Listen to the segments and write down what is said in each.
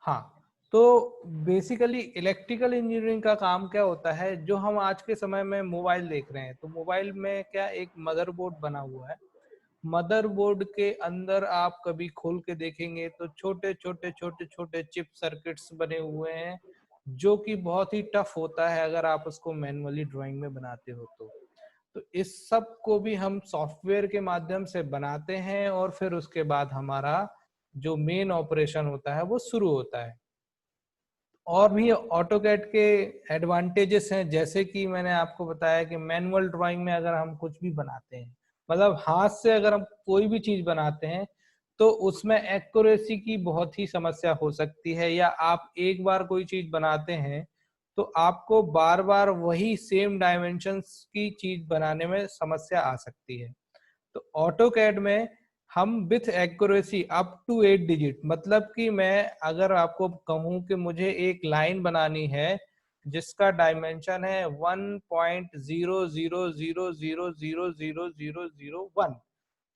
हाँ, तो basically electrical engineering का काम क्या होता है, जो हम आज के समय में मोबाइल देख रहे हैं, तो मोबाइल में क्या एक मदरबोर्ड बना हुआ है। मदरबोर्ड के अंदर आप कभी खोल के देखेंगे तो छोटे छोटे छोटे छोटे चिप सर्किट्स बने हुए हैं, जो कि बहुत ही टफ होता है अगर आप उसको मैन्युअली ड्राइंग में बनाते हो तो इस सब को भी हम सॉफ्टवेयर के माध्यम से बनाते हैं और फिर उसके बाद हमारा जो मेन ऑपरेशन होता है वो शुरू होता है। और भी ऑटोकैड के एडवांटेजेस हैं, जैसे कि मैंने आपको बताया कि मैनुअल ड्राइंग में अगर हम कुछ भी बनाते हैं, मतलब हाथ से अगर हम कोई भी चीज बनाते हैं, तो उसमें एक्यूरेसी की बहुत ही समस्या हो सकती है, या आप एक बार कोई चीज बनाते हैं तो आपको बार बार वही सेम डायमेंशंस की चीज बनाने में समस्या आ सकती है। तो ऑटोकैड में हम with accuracy up to 8 digit, मतलब कि मैं अगर आपको कहूं कि मुझे एक लाइन बनानी है जिसका डायमेंशन है 1.0000000001,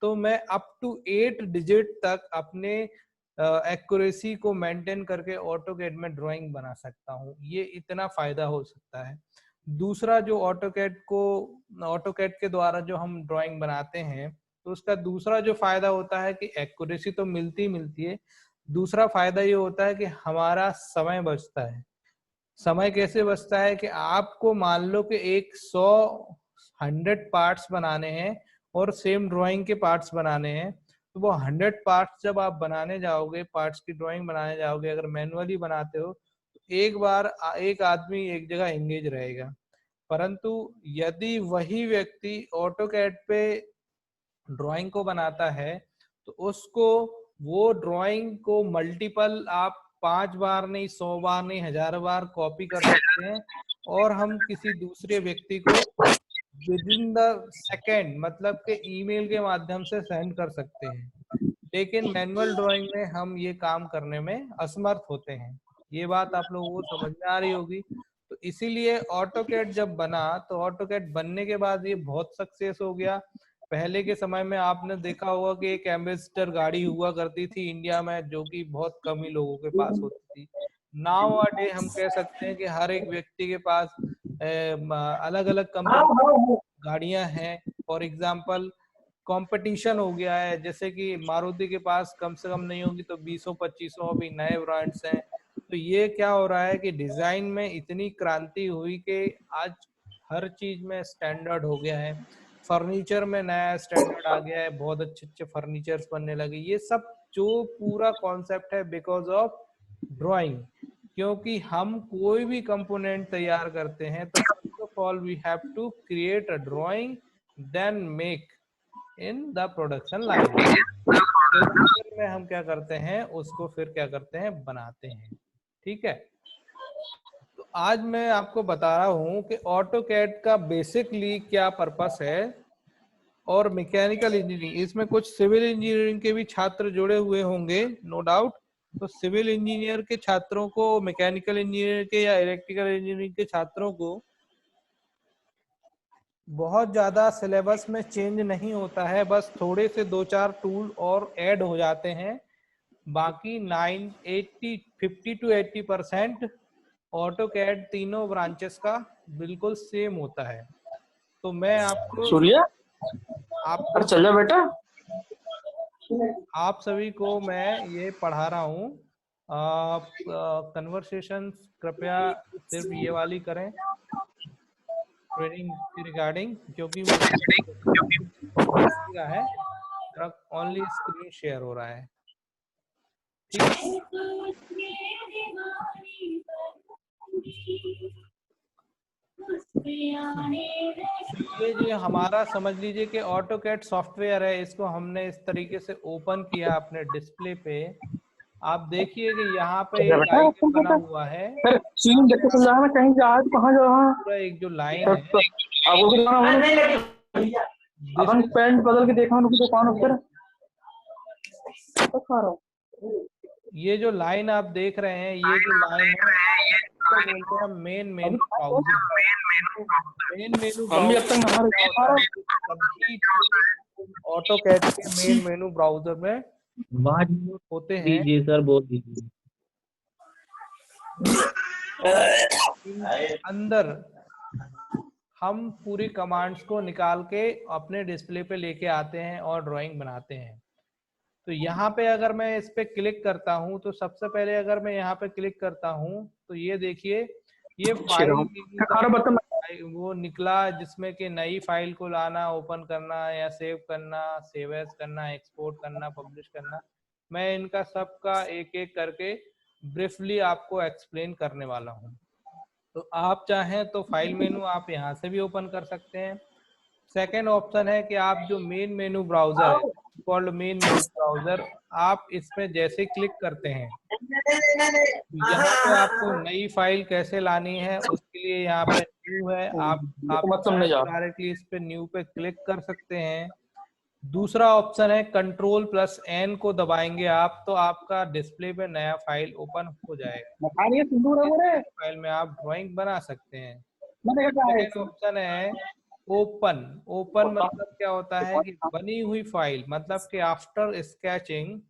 तो मैं अप टू 8 डिजिट तक अपने एक्यूरेसी को मेंटेन करके ऑटोकैड में ड्राइंग बना सकता हूँ। ये इतना फायदा हो सकता है। दूसरा, जो ऑटोकैड के द्वारा जो हम ड्राइंग बनाते हैं, तो उसका दूसरा जो फायदा होता है कि एक्यूरेसी तो मिलती मिलती है, दूसरा फायदा ये होता है कि हमारा समय बचता है। समय कैसे बचता है कि आपको मान लो कि 100 पार्ट्स बनाने हैं और सेम ड्राइंग के पार्ट्स बनाने हैं, तो वो 100 पार्ट्स जब आप बनाने जाओगे, पार्ट्स की ड्राइंग बनाने जाओगे, अगर मैनुअली बनाते हो तो एक बार एक आदमी एक जगह एंगेज रहेगा। परंतु यदि वही व्यक्ति ऑटोकैड पे ड्राइंग को बनाता है, तो उसको वो ड्राइंग को मल्टीपल आप 5 बार नहीं, 100 बार नहीं, 1000 बार कॉपी कर सकते हैं, और हम किसी दूसरे व्यक्ति को विद इन द सेकेंड, मतलब के ईमेल के माध्यम से सेंड कर सकते हैं। लेकिन मैनुअल ड्राइंग में हम ये काम करने में असमर्थ होते हैं। ये बात आप लोगों को समझ में आ रही होगी। तो इसीलिए ऑटोकैड जब बना, तो ऑटोकैड बनने के बाद ये बहुत सक्सेस हो गया। पहले के समय में आपने देखा होगा कि एक एम्बेसडर गाड़ी हुआ करती थी इंडिया में, जो कि बहुत कम ही लोगों के पास होती थी। नाउ अ डे हम कह सकते हैं कि हर एक व्यक्ति के पास अलग अलग कंपनी गाड़ियां हैं। फॉर एग्जाम्पल कंपटीशन हो गया है, जैसे कि मारुति के पास कम से कम नहीं होगी तो 20-25 अभी नए ब्रांड्स हैं। तो ये क्या हो रहा है कि डिजाइन में इतनी क्रांति हुई कि आज हर चीज में स्टैंडर्ड हो गया है। फर्नीचर में नया स्टैंडर्ड आ गया है, बहुत अच्छे अच्छे फर्नीचर्स बनने लगे। ये सब जो पूरा कॉन्सेप्ट है बिकॉज ऑफ ड्राइंग। क्योंकि हम कोई भी कंपोनेंट तैयार करते हैं तो first of all we have to create a drawing, then make in the production line. फिर में हम क्या करते हैं, उसको फिर क्या करते हैं, बनाते हैं। ठीक है। तो आज मैं आपको बता रहा हूं कि ऑटोकैड का बेसिकली क्या पर्पस है, और मैकेनिकल इंजीनियरिंग, इसमें कुछ सिविल इंजीनियरिंग के भी छात्र जुड़े हुए होंगे नो डाउट। तो सिविल इंजीनियर के छात्रों को, मैकेनिकल इंजीनियर के या इलेक्ट्रिकल इंजीनियरिंग के छात्रों को बहुत ज्यादा सिलेबस में चेंज नहीं होता है, बस थोड़े से 2-4 टूल और ऐड हो जाते हैं। बाकी 50 to 80% ऑटोकैड तीनों ब्रांचेस का बिल्कुल सेम होता है। तो मैं सूर्या, आपको चल जा बेटा। आप सभी को मैं ये पढ़ा रहा हूँ। कन्वर्सेशन कृपया सिर्फ ये वाली करें ट्रेनिंग के रिगार्डिंग, क्योंकि मुझे है ओनली स्क्रीन शेयर हो रहा है। ठीक है। ये जो हमारा समझ लीजिए कि ऑटोकैड सॉफ्टवेयर है, इसको हमने इस तरीके से ओपन किया अपने डिस्प्ले पे। आप देखिए कि यहाँ पे एक आइकन बना हुआ है, सीन देख के चल रहा है, कहीं जा रहा है, कहाँ जा रहा है। पूरा एक जो लाइन है, अब वो भी अपन पैंट बदल के देखा उनकी दुकान पर खा रहा हूँ। ये जो लाइन आप देख रहे हैं, ये जो लाइन है तो बोलते हैं main menu browser. Main menu AutoCAD के मेन मेनू ब्राउजर में होते हैं। सर बोल दीजिए। अंदर हम पूरी कमांड्स को निकाल के अपने डिस्प्ले पे लेके आते हैं और ड्राइंग बनाते हैं। तो यहाँ पे अगर मैं इस पे क्लिक करता हूँ तो सबसे पहले अगर मैं यहाँ पे क्लिक करता हूँ तो ये देखिए ये फाइल मेन्यू का वो निकला जिसमें कि नई फाइल को लाना, ओपन करना या सेव करना, सेव एज करना, एक्सपोर्ट करना, पब्लिश करना। मैं इनका सबका एक एक करके ब्रीफली आपको एक्सप्लेन करने वाला हूँ। तो आप चाहें तो फाइल मेनू आप यहाँ से भी ओपन कर सकते हैं। सेकेंड ऑप्शन है कि आप जो मेन मेनू ब्राउजर है, कॉल्ड मेन मेनू ब्राउजर, आप इसमें जैसे क्लिक करते हैं यहाँ पे आपको नई फाइल कैसे लानी है उसके लिए यहाँ पे न्यू है, आप मत समझ जा। डायरेक्टली इस पे न्यू पे क्लिक कर सकते हैं। दूसरा ऑप्शन है कंट्रोल प्लस एन को दबाएंगे आप तो आपका डिस्प्ले पे नया फाइल ओपन हो जाएगा। फाइल में आप ड्राइंग बना सकते हैं। सेकेंड ऑप्शन है ओपन। ओपन मतलब क्या होता है कि बनी हुई फाइल, मतलब कि आफ्टर स्केचिंग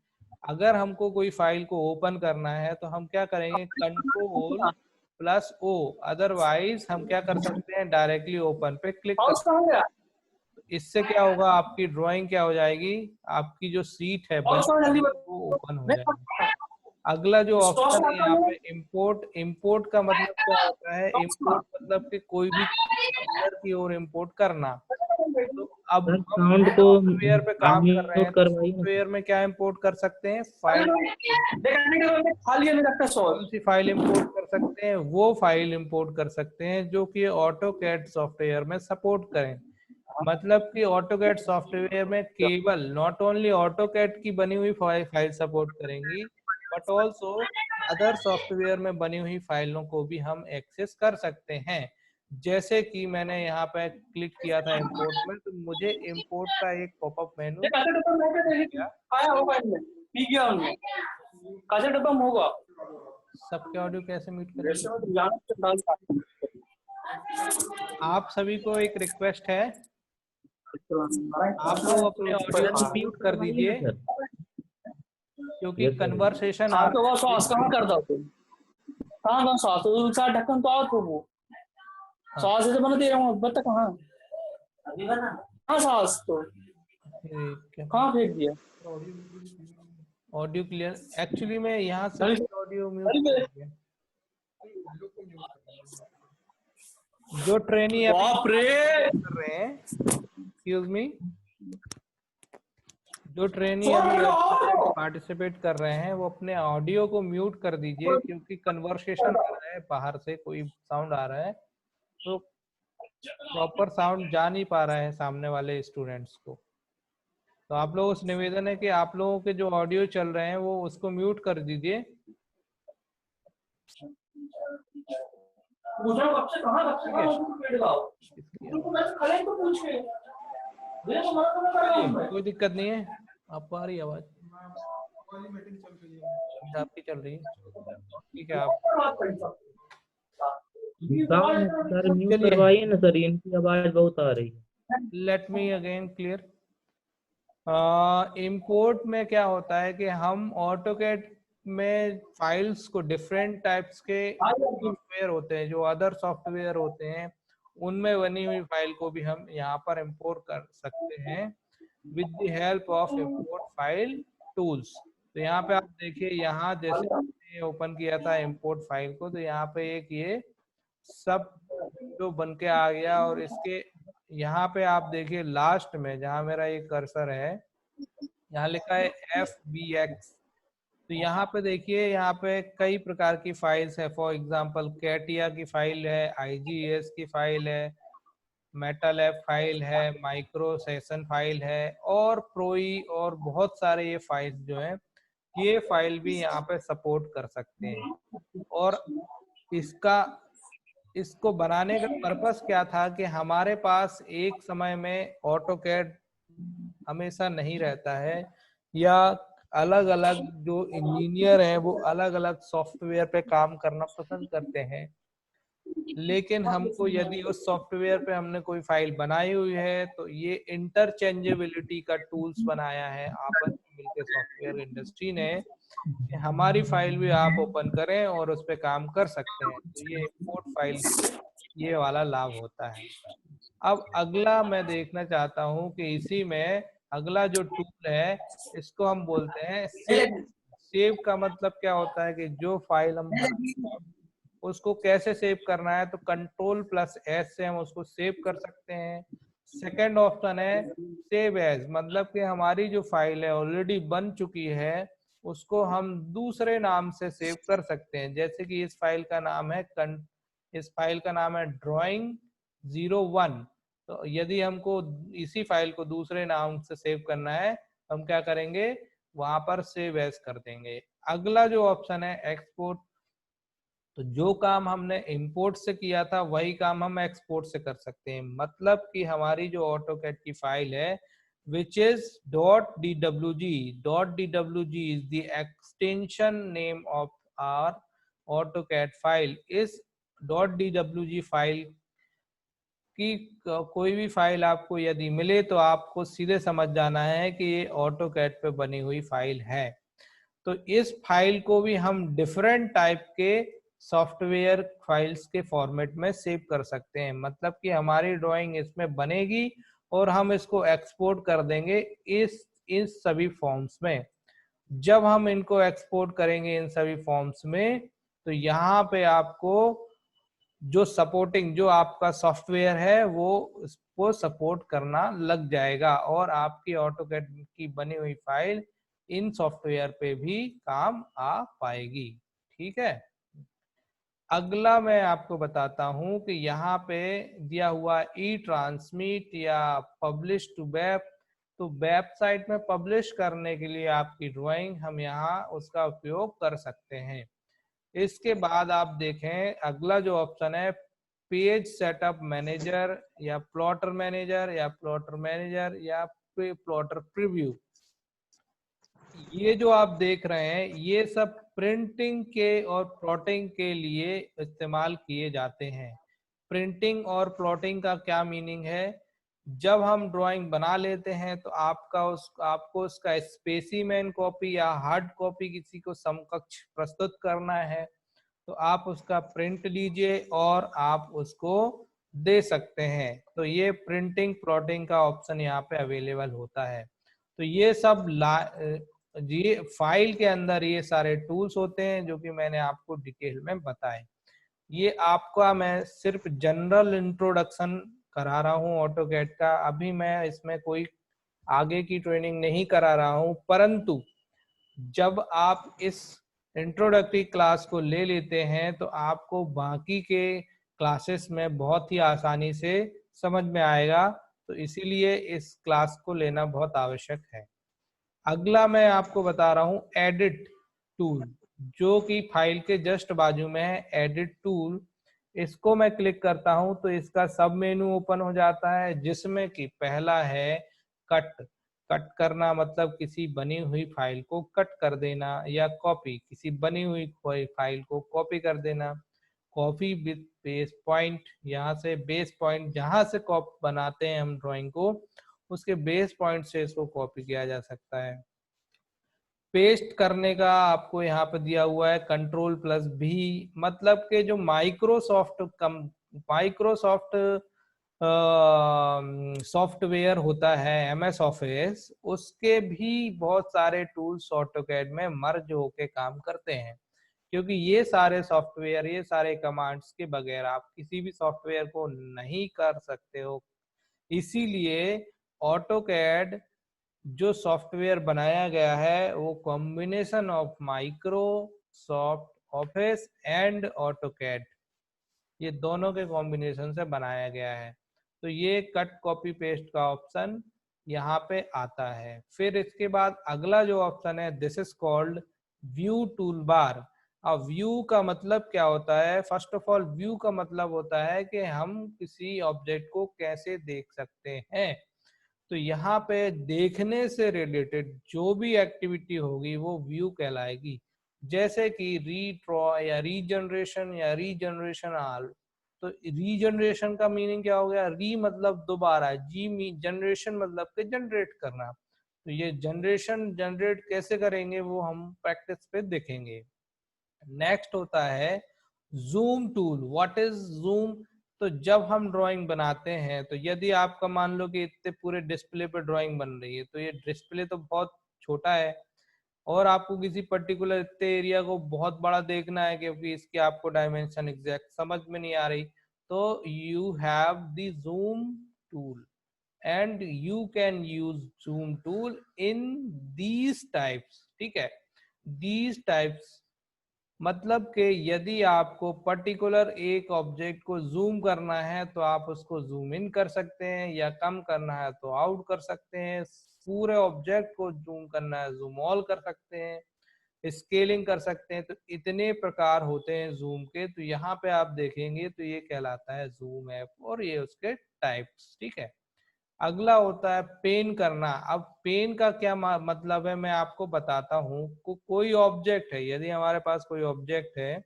अगर हमको कोई फाइल को ओपन करना है तो हम क्या करेंगे, कंट्रोल प्लस ओ, अदरवाइज हम क्या कर सकते हैं डायरेक्टली ओपन पे क्लिक कर सकते हैं। इससे क्या होगा, आपकी ड्राइंग क्या हो जाएगी, आपकी जो सीट है वो ओपन हो जाएगी। अगला जो ऑप्शन है यहाँ पे इंपोर्ट। इंपोर्ट का मतलब क्या होता है, इंपोर्ट मतलब कि कोई भी अंदर की ओर इंपोर्ट करना। तो अब हम सॉफ्टवेयर पे काम कर रहे हैं तो सॉफ्टवेयर में क्या इंपोर्ट कर सकते हैं, फाइल। कौन सी फाइल इंपोर्ट कर सकते हैं, वो फाइल इंपोर्ट कर सकते हैं जो कि ऑटोकैड सॉफ्टवेयर में सपोर्ट करें। मतलब कि ऑटोकैड सॉफ्टवेयर में केवल नॉट ओनली ऑटोकैड की बनी हुई फाइल सपोर्ट करेंगी बट ऑल्सो अदर सॉफ्टवेयर में बनी हुई फाइलों को भी हम एक्सेस कर सकते हैं। जैसे कि मैंने यहाँ पे क्लिक किया था इंपोर्ट में तो मुझे इंपोर्ट का एक पॉपअप मेनू होगा। सबके ऑडियो कैसे म्यूट करेंगे। आप सभी को एक रिक्वेस्ट है, आप लोग अपने ऑडियो को म्यूट कर दीजिए क्योंकि कन्वर्सेशन कहाँ कर दो तुम, कहाँ सांस ढक्कन तो आओ तुम, वो सांस से बना दे रहा हूँ बता कहाँ कहाँ सांस तो कहाँ फेंक दिया। ऑडियो क्लियर, एक्चुअली में यहाँ से ऑडियो म्यूट जो ट्रेनी बाप रे कर रहे हैं, एक्सक्यूज मी, जो ट्रेनी पार्टिसिपेट कर रहे हैं वो अपने ऑडियो को म्यूट कर दीजिए क्योंकि कन्वर्सेशन आ रहा है, बाहर से कोई साउंड आ रहा है तो प्रॉपर साउंड जा नहीं पा रहा है सामने वाले स्टूडेंट्स को। तो आप लोगों से निवेदन है कि आप लोगों के जो ऑडियो चल रहे हैं वो उसको म्यूट कर दीजिए। कोई दिक्कत नहीं है, आपको आ रही है आवाज, आपकी चल रही है, ठीक है। आप सर म्यूट करवाइए ना सर, इनकी आवाज बहुत आ रही है। Let me again clear. Import में क्या होता है कि हम ऑटोकैड में फाइल्स को डिफरेंट टाइप्स के सॉफ्टवेयर होते हैं जो अदर सॉफ्टवेयर होते हैं उनमें बनी हुई फाइल को भी हम यहाँ पर इंपोर्ट कर सकते हैं with the help of import file tools. तो यहाँ पे आप देखिए, यहाँ जैसे ओपन किया था इंपोर्ट फाइल को तो यहाँ पे एक ये सब जो बन के आ गया और इसके यहाँ पे आप देखिए लास्ट में जहाँ मेरा ये कर्सर है यहाँ लिखा है FBX। तो यहाँ पे देखिए, यहाँ पे कई प्रकार की फाइल्स है, फॉर एग्जांपल कैटिया की फाइल है, IGS की फाइल है, मेटल फाइल है, माइक्रो सेशन फाइल है और प्रोई और बहुत सारे ये फाइल्स जो है ये फाइल भी यहाँ पे सपोर्ट कर सकते हैं। और इसको बनाने का पर्पस क्या था कि हमारे पास एक समय में ऑटोकैड हमेशा नहीं रहता है या अलग अलग जो इंजीनियर हैं वो अलग अलग सॉफ्टवेयर पे काम करना पसंद करते हैं। लेकिन हमको यदि उस सॉफ्टवेयर पे हमने कोई फाइल बनाई हुई है तो ये इंटरचेंजेबिलिटी का टूल्स बनाया है आपस में मिलकर सॉफ्टवेयर इंडस्ट्री ने, कि हमारी फाइल भी आप ओपन करें और उस पर काम कर सकते हैं। तो ये इंपोर्ट फाइल से ये वाला लाभ होता है। अब अगला मैं देखना चाहता हूं कि इसी में अगला जो टूल है इसको हम बोलते हैं सेव। सेव का मतलब क्या होता है कि जो फाइल हम बना उसको कैसे सेव करना है, तो Ctrl+S से हम उसको सेव कर सकते हैं। सेकंड ऑप्शन है सेव एज, मतलब कि हमारी जो फाइल है ऑलरेडी बन चुकी है उसको हम दूसरे नाम से सेव कर सकते हैं। जैसे कि इस फाइल का नाम है drawing01। तो यदि हमको इसी फाइल को दूसरे नाम से सेव करना है तो हम क्या करेंगे, वहां पर सेव एज कर देंगे। अगला जो ऑप्शन है एक्सपोर्ट, तो जो काम हमने इंपोर्ट से किया था वही काम हम एक्सपोर्ट से कर सकते हैं। मतलब कि हमारी जो ऑटोकैड की फाइल है which is .dwg, .dwg is the extension name of our AutoCAD file। इस .dwg फाइल कि कोई भी फाइल आपको यदि मिले तो आपको सीधे समझ जाना है कि ये ऑटोकैड पे बनी हुई फाइल है। तो इस फाइल को भी हम डिफरेंट टाइप के सॉफ्टवेयर फाइल्स के फॉर्मेट में सेव कर सकते हैं। मतलब कि हमारी ड्राइंग इसमें बनेगी और हम इसको एक्सपोर्ट कर देंगे इस सभी फॉर्म्स में। जब हम इनको एक्सपोर्ट करेंगे इन सभी फॉर्म्स में तो यहाँ पे आपको जो सपोर्टिंग जो आपका सॉफ्टवेयर है वो उसको सपोर्ट करना लग जाएगा और आपकी ऑटोकैड की बनी हुई फाइल इन सॉफ्टवेयर पे भी काम आ पाएगी। ठीक है। अगला मैं आपको बताता हूं कि यहाँ पे दिया हुआ ई ट्रांसमिट या पब्लिश टू वेब। तो वेबसाइट में पब्लिश करने के लिए आपकी ड्राइंग हम यहाँ उसका उपयोग कर सकते हैं। इसके बाद आप देखें अगला जो ऑप्शन है पेज सेटअप मैनेजर या प्लॉटर मैनेजर या प्लॉटर मैनेजर या प्लॉटर प्रीव्यू। ये जो आप देख रहे हैं ये सब प्रिंटिंग के और प्लॉटिंग के लिए इस्तेमाल किए जाते हैं। प्रिंटिंग और प्लॉटिंग का क्या मीनिंग है, जब हम ड्राइंग बना लेते हैं तो आपको उसका स्पेसिमेन कॉपी या हार्ड कॉपी किसी को समकक्ष प्रस्तुत करना है तो आप उसका प्रिंट लीजिए और आप उसको दे सकते हैं। तो ये प्रिंटिंग प्लॉटिंग का ऑप्शन यहाँ पे अवेलेबल होता है। तो ये सब ये फाइल के अंदर ये सारे टूल्स होते हैं जो कि मैंने आपको डिटेल में बताए। ये आपका मैं सिर्फ जनरल इंट्रोडक्शन करा रहा हूँ ऑटोकैड का, अभी मैं इसमें कोई आगे की ट्रेनिंग नहीं करा रहा हूँ। परंतु जब आप इस इंट्रोडक्टरी क्लास को ले लेते हैं तो आपको बाकी के क्लासेस में बहुत ही आसानी से समझ में आएगा। तो इसीलिए इस क्लास को लेना बहुत आवश्यक है। अगला मैं आपको बता रहा हूँ एडिट टूल, जो कि फाइल के जस्ट बाजू में है। एडिट टूल, इसको मैं क्लिक करता हूं तो इसका सब मेनू ओपन हो जाता है जिसमें कि पहला है कट। कट करना मतलब किसी बनी हुई फाइल को कट कर देना, या कॉपी, किसी बनी हुई कोई फाइल को कॉपी कर देना। कॉपी विद बेस पॉइंट, यहाँ से बेस पॉइंट जहां से कॉपी बनाते हैं हम ड्राइंग को उसके बेस पॉइंट से इसको कॉपी किया जा सकता है। पेस्ट करने का आपको यहाँ पे दिया हुआ है Ctrl+V, मतलब के जो माइक्रोसॉफ्ट सॉफ्टवेयर होता है MS ऑफिस, उसके भी बहुत सारे टूल्स ऑटोकैड में मर्ज होके काम करते हैं। क्योंकि ये सारे सॉफ्टवेयर, ये सारे कमांड्स के बगैर आप किसी भी सॉफ्टवेयर को नहीं कर सकते हो। इसीलिए ऑटोकैड जो सॉफ्टवेयर बनाया गया है वो combination of Microsoft office and AutoCAD, ये दोनों के कॉम्बिनेशन से बनाया गया है। तो ये कट कॉपी पेस्ट का ऑप्शन यहाँ पे आता है। फिर इसके बाद अगला जो ऑप्शन है this is called view tool bar. अब व्यू का मतलब क्या होता है, फर्स्ट ऑफ ऑल व्यू का मतलब होता है कि हम किसी ऑब्जेक्ट को कैसे देख सकते हैं। तो यहाँ पे देखने से रिलेटेड जो भी एक्टिविटी होगी वो व्यू कहलाएगी। जैसे कि रीड्रॉ या रीजनरेशन या रीजनरेशन ऑल, तो रीजनरेशन का मीनिंग क्या हो गया, री मतलब दोबारा, जी जनरेशन मतलब के जनरेट करना। तो ये जनरेशन जनरेट कैसे करेंगे वो हम प्रैक्टिस पे देखेंगे। नेक्स्ट होता है zoom tool. What is zoom? तो जब हम ड्राइंग बनाते हैं, तो यदि आपका मान लो कि इतने पूरे डिस्प्ले पे ड्राइंग बन रही है, तो ये डिस्प्ले तो बहुत छोटा है और आपको किसी पर्टिकुलर इतने एरिया को बहुत बड़ा देखना है क्योंकि इसकी आपको डायमेंशन एग्जैक्ट समझ में नहीं आ रही, तो you have the zoom tool and you can use zoom tool in these types. ठीक है, दीज टाइप्स मतलब कि यदि आपको पर्टिकुलर एक ऑब्जेक्ट को जूम करना है तो आप उसको जूम इन कर सकते हैं, या कम करना है तो आउट कर सकते हैं, पूरे ऑब्जेक्ट को जूम करना है जूम ऑल कर सकते हैं, स्केलिंग कर सकते हैं। तो इतने प्रकार होते हैं जूम के। तो यहाँ पे आप देखेंगे तो ये कहलाता है जूम ऐप और ये उसके टाइप्स। ठीक है, अगला होता है पेन करना। अब पेन का क्या मतलब है मैं आपको बताता हूँ। कोई ऑब्जेक्ट है, यदि हमारे पास कोई ऑब्जेक्ट है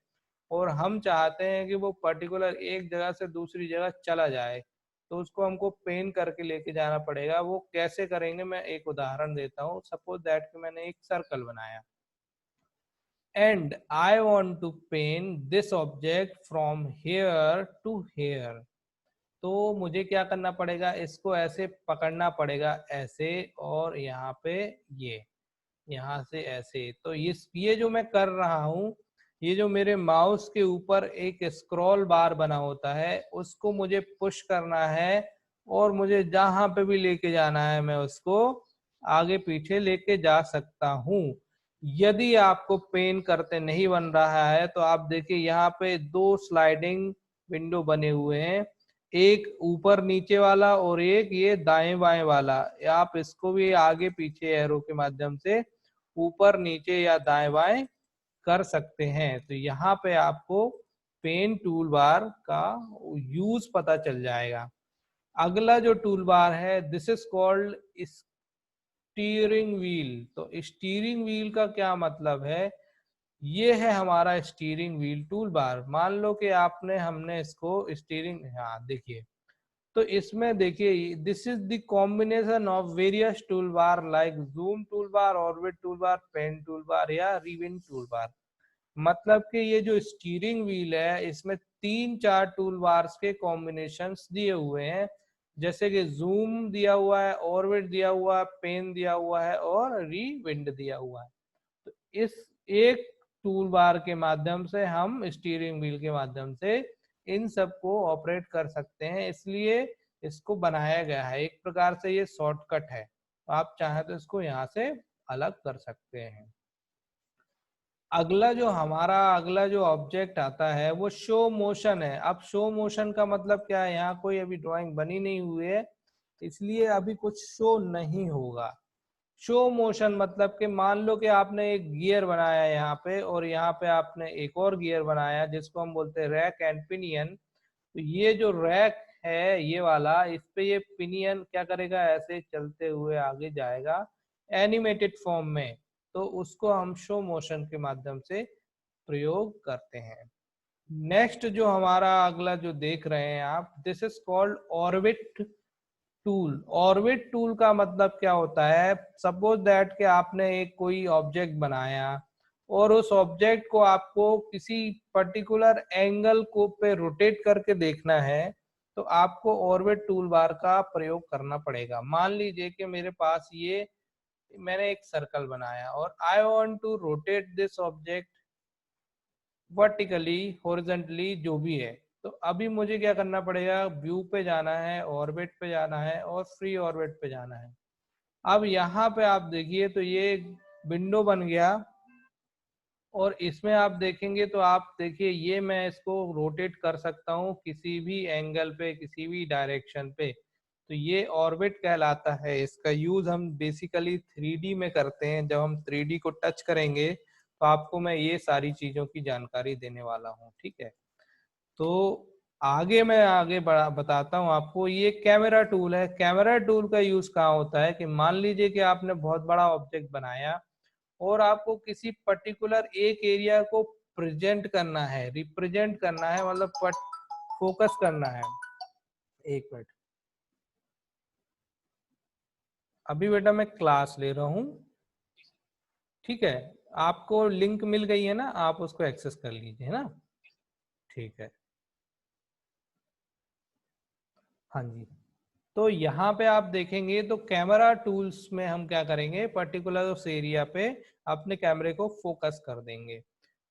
और हम चाहते हैं कि वो पर्टिकुलर एक जगह से दूसरी जगह चला जाए, तो उसको हमको पेन करके लेके जाना पड़ेगा। वो कैसे करेंगे, मैं एक उदाहरण देता हूँ। सपोज दैट कि मैंने एक सर्कल बनाया and I want to pan this object from here to here. तो मुझे क्या करना पड़ेगा, इसको ऐसे पकड़ना पड़ेगा ऐसे, और यहाँ पे ये यहाँ से ऐसे। तो ये जो मैं कर रहा हूँ, ये जो मेरे माउस के ऊपर एक स्क्रॉल बार बना होता है, उसको मुझे पुश करना है और मुझे जहां पे भी लेके जाना है मैं उसको आगे पीछे लेके जा सकता हूँ। यदि आपको पेन करते नहीं बन रहा है तो आप देखिए यहाँ पे दो स्लाइडिंग विंडो बने हुए हैं, एक ऊपर नीचे वाला और एक ये दाएं बाएं वाला। आप इसको भी आगे पीछे एरो के माध्यम से ऊपर नीचे या दाएं बाएं कर सकते हैं। तो यहाँ पे आपको पेन टूल बार का यूज पता चल जाएगा। अगला जो टूल बार है, this is called steering wheel. तो स्टीयरिंग व्हील का क्या मतलब है, ये है हमारा स्टीयरिंग व्हील टूल बार। मान लो कि आपने हमने इसको स्टीयरिंग, हाँ देखिए, तो इसमें देखिए this is the combination of various tool bar like zoom tool bar, orbit tool bar, pan tool bar या रिविन टूल बार। मतलब कि ये जो स्टीयरिंग व्हील है इसमें 3-4 टूल बार्स के कॉम्बिनेशंस दिए हुए हैं, जैसे कि जूम दिया हुआ है, ऑर्बिट दिया हुआ है, पेन दिया हुआ है और रिविंड दिया हुआ है। तो इस एक टूल बार के माध्यम से हम स्टीयरिंग व्हील के माध्यम से इन सब को ऑपरेट कर सकते हैं, इसलिए इसको बनाया गया है। एक प्रकार से ये शॉर्टकट है, तो आप चाहें तो इसको यहाँ से अलग कर सकते हैं। अगला जो ऑब्जेक्ट आता है वो शो मोशन है। अब शो मोशन का मतलब क्या है, यहाँ कोई अभी ड्राइंग बनी नहीं हुई है इसलिए अभी कुछ शो नहीं होगा। शो मोशन मतलब कि मान लो कि आपने एक गियर बनाया यहाँ पे और यहाँ पे आपने एक और गियर बनाया जिसको हम बोलते हैं रैक एंड पिनियन। तो ये जो रैक है ये वाला, इस पे ये पिनियन क्या करेगा, ऐसे चलते हुए आगे जाएगा एनिमेटेड फॉर्म में। तो उसको हम शो मोशन के माध्यम से प्रयोग करते हैं। नेक्स्ट जो हमारा अगला जो देख रहे हैं आप, this is called orbit tool. Orbit tool का मतलब क्या होता है, सपोज दैट कि आपने एक कोई ऑब्जेक्ट बनाया और उस ऑब्जेक्ट को आपको किसी पर्टिकुलर एंगल को पे रोटेट करके देखना है, तो आपको ऑर्बिट टूल बार का प्रयोग करना पड़ेगा। मान लीजिए कि मेरे पास ये मैंने एक सर्कल बनाया और I want to rotate this object vertically, horizontally, जो भी है। तो अभी मुझे क्या करना पड़ेगा, व्यू पे जाना है, ऑर्बिट पे जाना है और फ्री ऑर्बिट पे जाना है। अब यहाँ पे आप देखिए तो ये विंडो बन गया और इसमें आप देखेंगे तो आप देखिए ये मैं इसको रोटेट कर सकता हूँ किसी भी एंगल पे, किसी भी डायरेक्शन पे। तो ये ऑर्बिट कहलाता है। इसका यूज हम बेसिकली 3D में करते हैं। जब हम 3D को टच करेंगे तो आपको मैं ये सारी चीजों की जानकारी देने वाला हूँ। ठीक है, तो आगे बताता हूँ आपको। ये कैमरा टूल है। कैमरा टूल का यूज कहाँ होता है कि मान लीजिए कि आपने बहुत बड़ा ऑब्जेक्ट बनाया और आपको किसी पर्टिकुलर एक एरिया को प्रेजेंट करना है, रिप्रेजेंट करना है, मतलब फोकस करना है। एक मिनट, अभी बेटा मैं क्लास ले रहा हूं, ठीक है, आपको लिंक मिल गई है ना, आप उसको एक्सेस कर लीजिए, है ना, ठीक है। हाँ जी, तो यहाँ पे आप देखेंगे तो कैमरा टूल्स में हम क्या करेंगे, पर्टिकुलर उस एरिया पे अपने कैमरे को फोकस कर देंगे।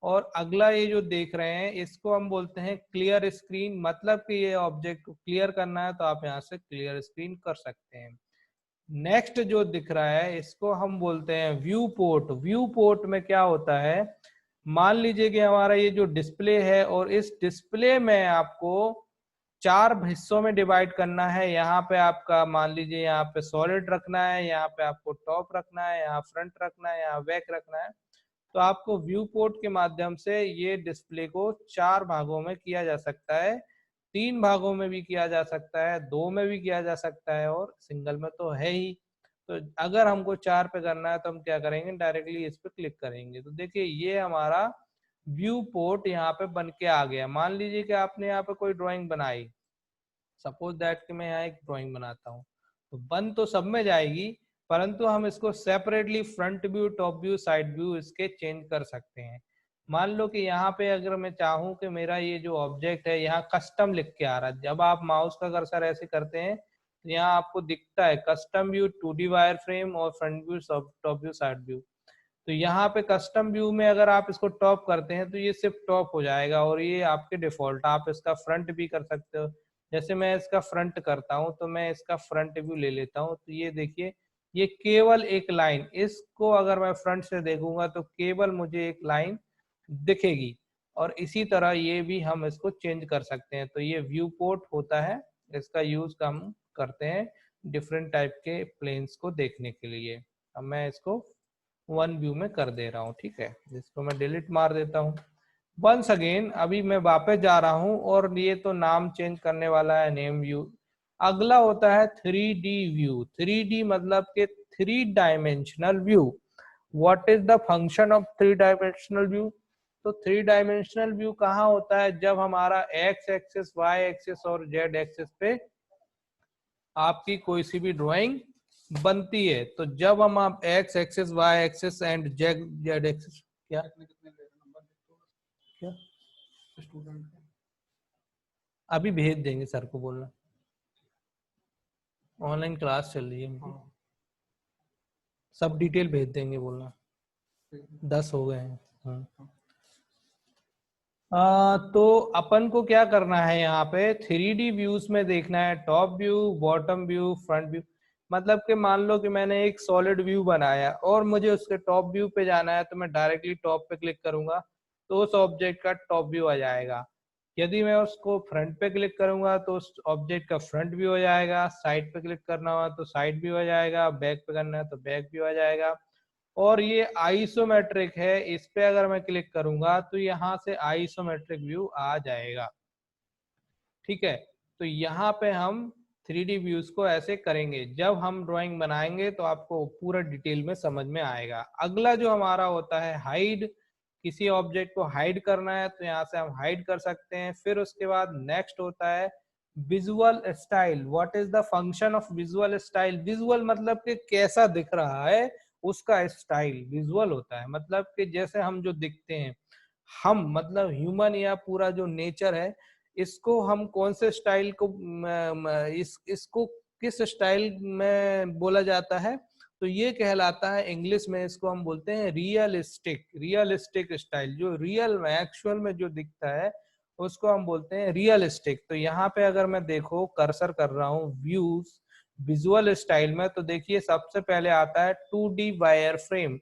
और अगला ये जो देख रहे हैं इसको हम बोलते हैं क्लियर स्क्रीन, मतलब कि ये ऑब्जेक्ट को क्लियर करना है तो आप यहाँ से क्लियर स्क्रीन कर सकते हैं। नेक्स्ट जो दिख रहा है इसको हम बोलते हैं व्यू पोर्ट। व्यू पोर्ट में क्या होता है, मान लीजिए कि हमारा ये जो डिस्प्ले है और इस डिस्प्ले में आपको 4 हिस्सों में डिवाइड करना है। यहाँ पे आपका मान लीजिए यहाँ पे सॉलिड रखना है, यहाँ पे आपको टॉप रखना है, यहाँ फ्रंट रखना है, यहाँ बैक रखना है। तो आपको व्यू पोर्ट के माध्यम से ये डिस्प्ले को 4 भागों में किया जा सकता है, 3 भागों में भी किया जा सकता है, 2 में भी किया जा सकता है और सिंगल में तो है ही। तो अगर हमको 4 पे करना है तो हम क्या करेंगे, डायरेक्टली इस पे क्लिक करेंगे। तो देखिए ये हमारा व्यू पोर्ट यहाँ पे बन के आ गया। मान लीजिए कि आपने यहाँ पे कोई ड्राइंग बनाई, सपोज दैट कि मैं यहाँ एक ड्राइंग बनाता हूँ, तो बन तो सब में जाएगी, परंतु हम इसको separately front view, top view, side view इसके चेंज कर सकते हैं। मान लो कि यहाँ पे अगर मैं चाहूँ कि मेरा ये जो ऑब्जेक्ट है यहाँ कस्टम लिख के आ रहा है, जब आप माउस का कर्सर ऐसे करते हैं तो यहाँ आपको दिखता है custom view, 2D wire frame और front view, top view, side view. तो यहाँ पे कस्टम व्यू में अगर आप इसको टॉप करते हैं तो ये सिर्फ टॉप हो जाएगा और ये आपके डिफॉल्ट, आप इसका फ्रंट भी कर सकते हो। जैसे मैं इसका फ्रंट करता हूं तो मैं इसका फ्रंट व्यू ले लेता हूं, तो ये देखिए ये केवल एक लाइन, इसको अगर मैं फ्रंट से देखूंगा तो केवल मुझे एक लाइन दिखेगी। और इसी तरह ये भी हम इसको चेंज कर सकते हैं। तो ये व्यू पोर्ट होता है, इसका यूज हम करते हैं डिफरेंट टाइप के प्लेन्स को देखने के लिए। अब मैं इसको 1 व्यू में कर दे रहा हूँ, ठीक है, जिसको मैं डिलीट मार देता हूँ। वंस अगेन अभी मैं वापस जा रहा हूं और ये तो नाम चेंज करने वाला है, नेम व्यू। अगला होता है 3D व्यू। 3D मतलब के 3 dimensional view. What is the function of 3 dimensional view? तो 3 डायमेंशनल व्यू कहाँ होता है, जब हमारा एक्स एक्सिस, वाई एक्सिस और जेड एक्सिस पे आपकी कोई सी भी ड्राइंग बनती है। तो जब हम आप X axis, Y axis and Z axis, क्या क्या स्टूडेंट अभी भेज देंगे सर को, बोलना ऑनलाइन क्लास चल रही है, सब डिटेल भेज देंगे, बोलना 10 हो गए हैं। तो अपन को क्या करना है, यहाँ पे 3D व्यूज में देखना है top view, bottom view, front view. मतलब कि मान लो कि मैंने एक सॉलिड व्यू बनाया और मुझे उसके टॉप व्यू पे जाना है, तो मैं डायरेक्टली टॉप पे क्लिक करूंगा तो उस ऑब्जेक्ट का टॉप व्यू आ जाएगा। यदि मैं उसको फ्रंट पे क्लिक करूंगा तो उस ऑब्जेक्ट का फ्रंट व्यू हो जाएगा, साइड पे क्लिक करना हुआ तो साइड व्यू हो जाएगा, बैक पे करना है तो बैक व्यू आ जाएगा। और ये आइसोमेट्रिक है, इस पे अगर मैं क्लिक करूंगा तो यहाँ से आइसोमेट्रिक व्यू आ जाएगा, ठीक है। तो यहाँ पे हम 3D व्यूज को ऐसे करेंगे। जब हम ड्राइंग बनाएंगे तो आपको पूरा डिटेल में समझ में आएगा। अगला जो हमारा होता है हाइड, किसी ऑब्जेक्ट को हाइड करना है तो यहाँ से हम हाइड कर सकते हैं। फिर उसके बाद नेक्स्ट होता है visual style. What is the function of visual style? Visual मतलब कि कैसा दिख रहा है, उसका स्टाइल विजुअल होता है। मतलब कि जैसे हम जो दिखते हैं, हम मतलब ह्यूमन या पूरा जो नेचर है, इसको हम कौन से स्टाइल को इसको किस स्टाइल में बोला जाता है, तो ये कहलाता है इंग्लिश में, इसको हम बोलते हैं रियलिस्टिक। रियलिस्टिक स्टाइल, जो रियल में एक्चुअल में जो दिखता है उसको हम बोलते हैं रियलिस्टिक। तो यहाँ पे अगर मैं देखो कर्सर कर रहा हूँ व्यूज विजुअल स्टाइल में, तो देखिए सबसे पहले आता है 2D वायर फ्रेम।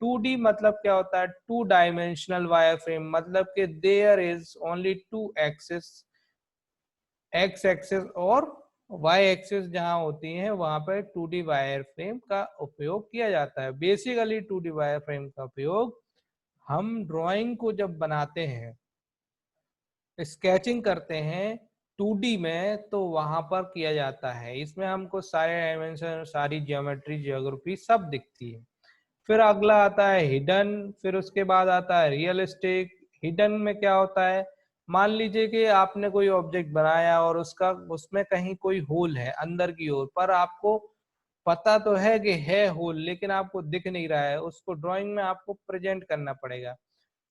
2D मतलब क्या होता है, 2 डायमेंशनल वायर फ्रेम, मतलब कि there is only 2 axis, X axis और वाई एक्सिस जहां होती हैं वहां पर 2D वायर फ्रेम का उपयोग किया जाता है। बेसिकली 2D वायर फ्रेम का उपयोग हम ड्राइंग को जब बनाते हैं, स्केचिंग करते हैं 2D में, तो वहां पर किया जाता है। इसमें हमको सारे डायमेंशन, सारी ज्योमेट्री, जियोग्राफी सब दिखती है। फिर अगला आता है हिडन, फिर उसके बाद आता है रियलिस्टिक। हिडन में क्या होता है, मान लीजिए कि आपने कोई ऑब्जेक्ट बनाया और उसमें कहीं कोई होल है अंदर की ओर, पर आपको पता तो है कि है होल, लेकिन आपको दिख नहीं रहा है, उसको ड्राइंग में आपको प्रेजेंट करना पड़ेगा।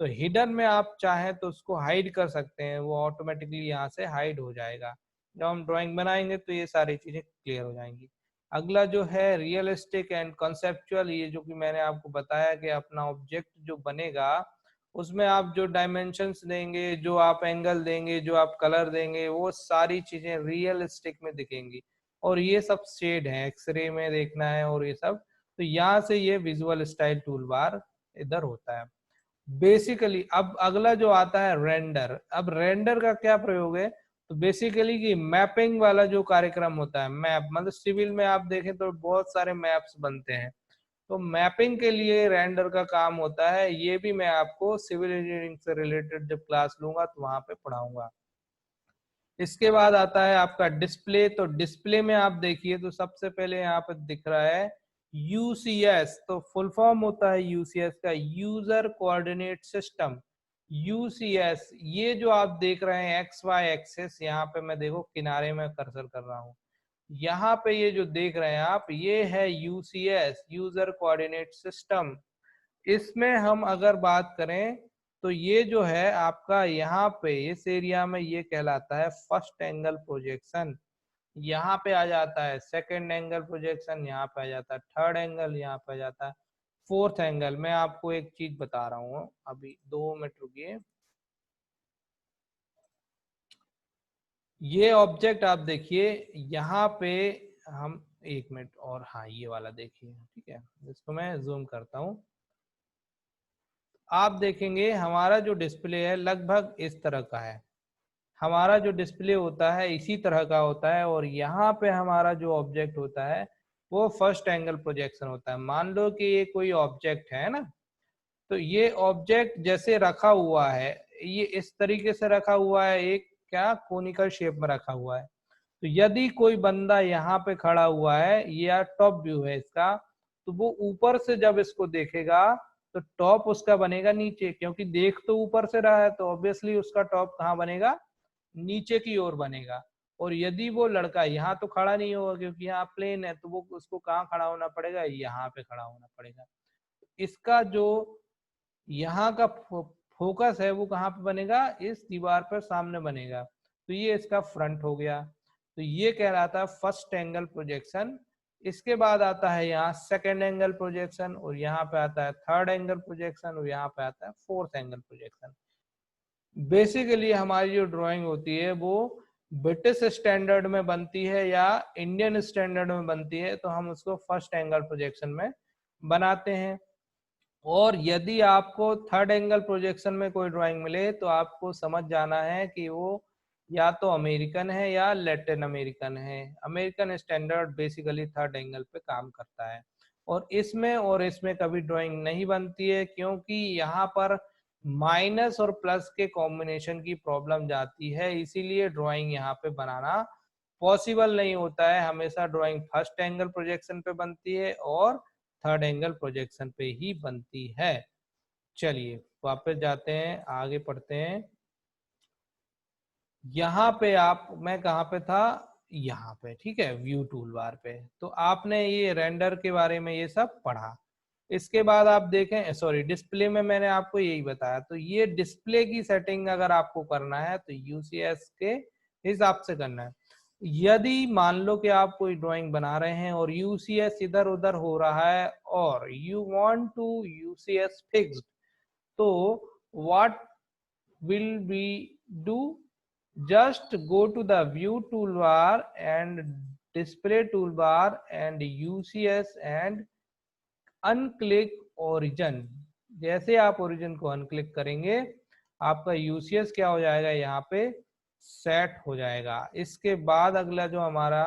तो हिडन में आप चाहें तो उसको हाइड कर सकते हैं, वो ऑटोमेटिकली यहाँ से हाइड हो जाएगा। जब हम ड्राइंग बनाएंगे तो ये सारी चीजें क्लियर हो जाएंगी। अगला जो है रियलिस्टिक एंड कॉन्सेप्चुअल, ये जो कि मैंने आपको बताया कि अपना ऑब्जेक्ट जो बनेगा उसमें आप जो डायमेंशंस देंगे, जो आप एंगल देंगे, जो आप कलर देंगे, वो सारी चीजें रियलिस्टिक में दिखेंगी। और ये सब शेड है, एक्सरे में देखना है और ये सब, तो यहाँ से ये विजुअल स्टाइल टूल बार इधर होता है बेसिकली। अब अगला जो आता है रेंडर। अब रेंडर का क्या प्रयोग है, तो बेसिकली कि मैपिंग वाला जो कार्यक्रम होता है, मैप मतलब सिविल में आप देखें तो बहुत सारे मैप्स बनते हैं, तो मैपिंग के लिए रेंडर का काम होता है। ये भी मैं आपको सिविल इंजीनियरिंग से रिलेटेड जब क्लास लूंगा तो वहां पे पढ़ाऊंगा। इसके बाद आता है आपका डिस्प्ले। तो डिस्प्ले में आप देखिए तो सबसे पहले यहाँ पे दिख रहा है यूसीएस। तो फुल फॉर्म होता है यूसीएस का, यूजर कोऑर्डिनेट सिस्टम। यूसीएस, ये जो आप देख रहे हैं एक्स वाई एक्सेस, यहाँ पे मैं देखो किनारे में कर्सर कर रहा हूँ, यहाँ पे ये जो देख रहे हैं आप, ये है यूसीएस, यूजर कोऑर्डिनेट सिस्टम। इसमें हम अगर बात करें तो ये जो है आपका यहाँ पे इस एरिया में ये कहलाता है फर्स्ट एंगल प्रोजेक्शन। यहाँ पे आ जाता है सेकंड एंगल प्रोजेक्शन, यहाँ पे आ जाता है थर्ड एंगल, यहाँ पे आ जाता है फोर्थ एंगल। मैं आपको एक चीज बता रहा हूँ, अभी 2 मिनट रुकिए। ये ऑब्जेक्ट आप देखिए यहाँ पे, हम 1 मिनट और, हाँ ये वाला देखिए, ठीक है, इसको मैं जूम करता हूँ। आप देखेंगे हमारा जो डिस्प्ले है लगभग इस तरह का है। हमारा जो डिस्प्ले होता है इसी तरह का होता है, और यहाँ पे हमारा जो ऑब्जेक्ट होता है वो फर्स्ट एंगल प्रोजेक्शन होता है। मान लो कि ये कोई ऑब्जेक्ट है ना, तो ये ऑब्जेक्ट जैसे रखा हुआ है, ये इस तरीके से रखा हुआ है, एक क्या कोनिकल शेप में रखा हुआ है। तो यदि कोई बंदा यहाँ पे खड़ा हुआ है, या टॉप व्यू है इसका, तो वो ऊपर से जब इसको देखेगा तो टॉप उसका बनेगा नीचे, क्योंकि देख तो ऊपर से रहा है तो ऑब्वियसली उसका टॉप कहाँ बनेगा, नीचे की ओर बनेगा। और यदि वो लड़का यहाँ तो खड़ा नहीं होगा क्योंकि यहाँ प्लेन है, तो वो उसको कहाँ खड़ा होना पड़ेगा, यहाँ पे खड़ा होना पड़ेगा। इसका जो यहाँ का फोकस है वो कहाँ पे बनेगा, इस दीवार पर सामने बनेगा। तो ये इसका फ्रंट हो गया। तो ये कहलाता है फर्स्ट एंगल प्रोजेक्शन। इसके बाद आता है यहाँ सेकेंड एंगल प्रोजेक्शन, और यहाँ पे आता है थर्ड एंगल प्रोजेक्शन, और यहाँ पे आता है फोर्थ एंगल प्रोजेक्शन। बेसिकली हमारी जो ड्राइंग होती है वो ब्रिटिश स्टैंडर्ड में बनती है या इंडियन स्टैंडर्ड में बनती है, तो हम उसको फर्स्ट एंगल प्रोजेक्शन में बनाते हैं। और यदि आपको थर्ड एंगल प्रोजेक्शन में कोई ड्राइंग मिले तो आपको समझ जाना है कि वो या तो अमेरिकन है या लैटिन अमेरिकन है। American standard basically third angle पे काम करता है, और इसमें कभी ड्राइंग नहीं बनती है, क्योंकि यहाँ पर माइनस और प्लस के कॉम्बिनेशन की प्रॉब्लम जाती है, इसीलिए ड्राइंग यहाँ पे बनाना पॉसिबल नहीं होता है। हमेशा ड्राइंग फर्स्ट एंगल प्रोजेक्शन पे बनती है और थर्ड एंगल प्रोजेक्शन पे ही बनती है। चलिए वापस जाते हैं, आगे पढ़ते हैं। यहाँ पे आप, मैं कहाँ पे था, यहाँ पे, ठीक है, व्यू टूल बार पे। तो आपने ये रेंडर के बारे में ये सब पढ़ा। इसके बाद आप देखें, सॉरी, डिस्प्ले में मैंने आपको यही बताया। तो ये डिस्प्ले की सेटिंग अगर आपको करना है तो यूसीएस के हिसाब से करना है। यदि मान लो कि आप कोई ड्राइंग बना रहे हैं और यूसीएस इधर उधर हो रहा है और you want to UCS fixed, तो what will we do, just go to the view toolbar and display toolbar and UCS and unclick origin। जैसे आप ओरिजिन को अनक्लिक करेंगे आपका यूसीएस क्या हो जाएगा, यहाँ पे सेट हो जाएगा। इसके बाद अगला जो हमारा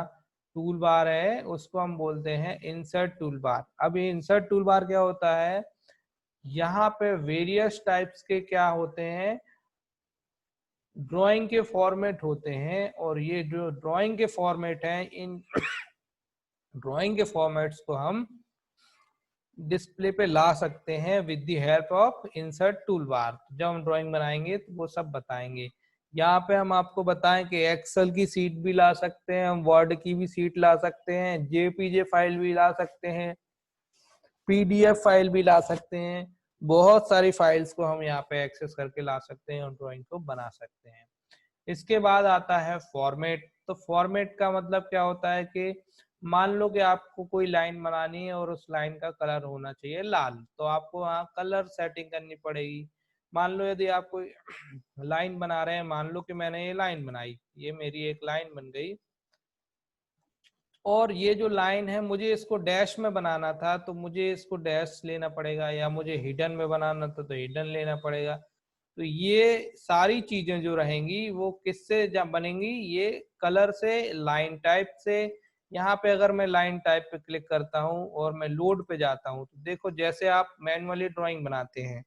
टूल बार है उसको हम बोलते हैं इंसर्ट टूल बार। अब ये इंसर्ट टूल बार क्या होता है, यहाँ पे वेरियस टाइप्स के क्या होते हैं, ड्राइंग के फॉर्मेट होते हैं, और ये जो ड्राइंग के फॉर्मेट हैं, इन ड्राइंग के फॉर्मेट्स को हम डिस्प्ले पे ला सकते हैं with the help of insert tool bar. जब हम ड्राइंग बनाएंगे तो वो सब बताएंगे यहाँ पे हम आपको बताएं कि एक्सेल की सीट भी ला सकते हैं, हम वर्ड की भी सीट ला सकते हैं, जेपीजे फाइल भी ला सकते हैं, पीडीएफ फाइल भी ला सकते हैं। बहुत सारी फाइल्स को हम यहाँ पे एक्सेस करके ला सकते हैं और ड्राइंग को बना सकते हैं। इसके बाद आता है फॉर्मेट। तो फॉर्मेट का मतलब क्या होता है कि मान लो कि आपको कोई लाइन बनानी है और उस लाइन का कलर होना चाहिए लाल, तो आपको वहाँ कलर सेटिंग करनी पड़ेगी। मान लो यदि आप कोई लाइन बना रहे हैं, मान लो कि मैंने ये लाइन बनाई, ये मेरी एक लाइन बन गई, और ये जो लाइन है मुझे इसको डैश में बनाना था, तो मुझे इसको डैश लेना पड़ेगा, या मुझे हिडन में बनाना था तो हिडन लेना पड़ेगा। तो ये सारी चीजें जो रहेंगी वो किससे जब बनेंगी, ये कलर से, लाइन टाइप से। यहाँ पे अगर मैं लाइन टाइप पे क्लिक करता हूँ और मैं लोड पे जाता हूँ, तो देखो जैसे आप मैनुअली ड्राइंग बनाते हैं,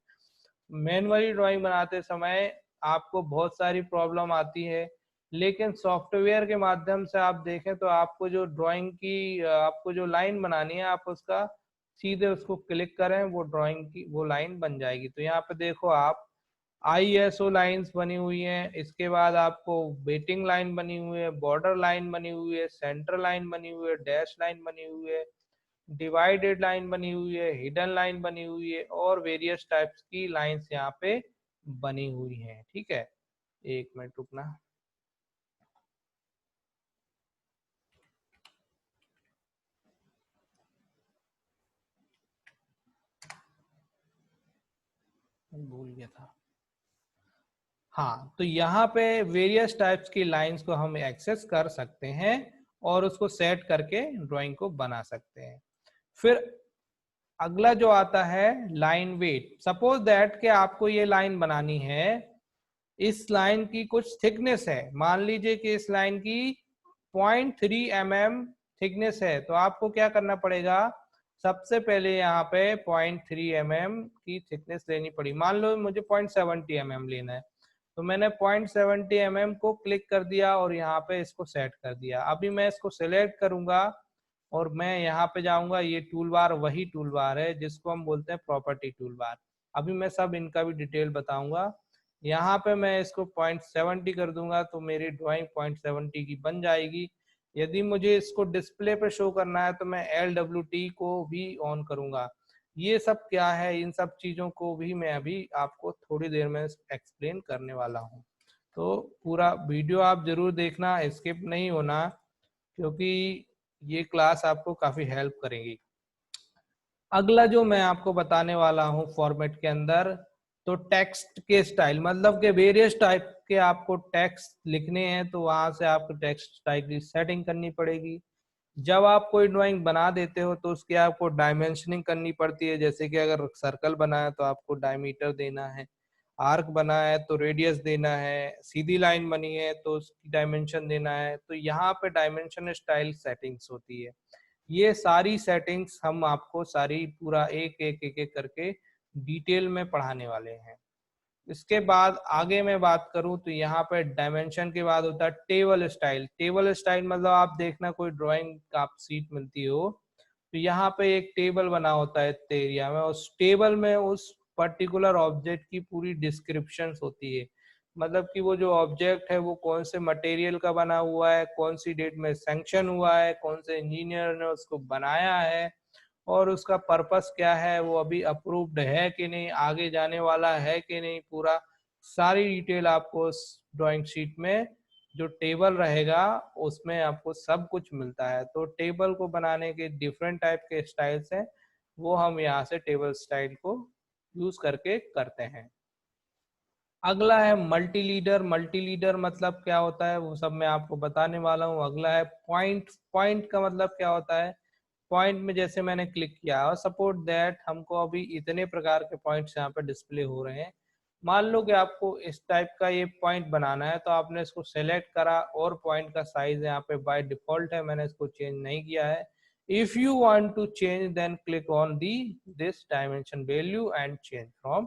मैनुअली ड्राइंग बनाते समय आपको बहुत सारी प्रॉब्लम आती है, लेकिन सॉफ्टवेयर के माध्यम से आप देखें तो आपको जो ड्राइंग की आपको जो लाइन बनानी है, आप उसका सीधे उसको क्लिक करें, वो ड्राइंग की वो लाइन बन जाएगी। तो यहाँ पे देखो आप आईएसओ लाइंस बनी हुई हैं, इसके बाद आपको वेटिंग लाइन बनी हुई है, बॉर्डर लाइन बनी हुई है, सेंटर लाइन बनी हुई है, डैश लाइन बनी हुई है, डिवाइडेड लाइन बनी हुई है, हिडन लाइन बनी हुई है, और वेरियस टाइप्स की लाइंस यहाँ पे बनी हुई हैं। ठीक है, एक मिनट रुकना। भूल गया था। हाँ, तो यहाँ पे वेरियस टाइप्स की लाइंस को हम एक्सेस कर सकते हैं और उसको सेट करके ड्राइंग को बना सकते हैं। फिर अगला जो आता है लाइन वेट। सपोज दैट कि आपको ये लाइन बनानी है, इस लाइन की कुछ थिकनेस है, मान लीजिए कि इस लाइन की 0.3 mm थिकनेस है, तो आपको क्या करना पड़ेगा, सबसे पहले यहाँ पे 0.3 mm की थिकनेस लेनी पड़ी। मान लो मुझे 0.70 mm लेना है, तो मैंने 0.70 mm को क्लिक कर दिया और यहाँ पे इसको सेट कर दिया। अभी मैं इसको सिलेक्ट करूंगा और मैं यहाँ पे जाऊंगा, ये टूल बार वही टूल बार है जिसको हम बोलते हैं प्रॉपर्टी टूल बार। अभी मैं सब इनका भी डिटेल बताऊंगा। यहाँ पे मैं इसको 0.70 कर दूंगा तो मेरी ड्राइंग 0.70 की बन जाएगी। यदि मुझे इसको डिस्प्ले पे शो करना है तो मैं LWT को भी ऑन करूंगा। ये सब क्या है, इन सब चीजों को भी मैं अभी आपको थोड़ी देर में एक्सप्लेन करने वाला हूँ। तो पूरा वीडियो आप जरूर देखना, स्किप नहीं होना, क्योंकि ये क्लास आपको काफी हेल्प करेगी। अगला जो मैं आपको बताने वाला हूँ फॉर्मेट के अंदर, तो टेक्स्ट के स्टाइल, मतलब के वेरियस टाइप के आपको टेक्स्ट लिखने हैं, तो वहां से आपको टेक्स्ट स्टाइल की सेटिंग करनी पड़ेगी। जब आप कोई ड्राइंग बना देते हो तो उसकी आपको डायमेंशनिंग करनी पड़ती है। जैसे कि अगर सर्कल बना है तो आपको डायमीटर देना है, आर्क बना है तो रेडियस देना है, सीधी लाइन बनी है तो उसकी डायमेंशन देना है। तो यहाँ पे डायमेंशन स्टाइल सेटिंग्स होती है। ये सारी सेटिंग्स हम आपको सारी पूरा एक एक करके डिटेल में पढ़ाने वाले हैं। इसके बाद आगे मैं बात करूं तो यहाँ पे डायमेंशन के बाद होता है टेबल स्टाइल। टेबल स्टाइल मतलब आप देखना कोई ड्राइंग का आप सीट मिलती हो, तो यहाँ पे एक टेबल बना होता है एरिया में, उस टेबल में उस पर्टिकुलर ऑब्जेक्ट की पूरी डिस्क्रिप्शन होती है। मतलब कि वो जो ऑब्जेक्ट है वो कौन से मटेरियल का बना हुआ है, कौन सी डेट में सैंक्शन हुआ है, कौन से इंजीनियर ने उसको बनाया है, और उसका पर्पस क्या है, वो अभी अप्रूव्ड है कि नहीं, आगे जाने वाला है कि नहीं, पूरा सारी डिटेल आपको उस ड्राइंग शीट में जो टेबल रहेगा उसमें आपको सब कुछ मिलता है। तो टेबल को बनाने के डिफरेंट टाइप के स्टाइल्स हैं, वो हम यहाँ से टेबल स्टाइल को यूज करके करते हैं। अगला है मल्टी लीडर। मल्टी लीडर मतलब क्या होता है वो सब मैं आपको बताने वाला हूँ। अगला है पॉइंट। पॉइंट का मतलब क्या होता है, पॉइंट में जैसे मैंने क्लिक किया और सपोर्ट दैट हमको अभी इतने प्रकार के पॉइंट्स यहाँ पे डिस्प्ले हो रहे हैं। मान लो कि आपको इस टाइप का ये पॉइंट बनाना है, तो आपने इसको सेलेक्ट करा और पॉइंट का साइज यहाँ पे बाय डिफॉल्ट है, मैंने इसको चेंज नहीं किया है। If you want to change then click on the this dimension value and change from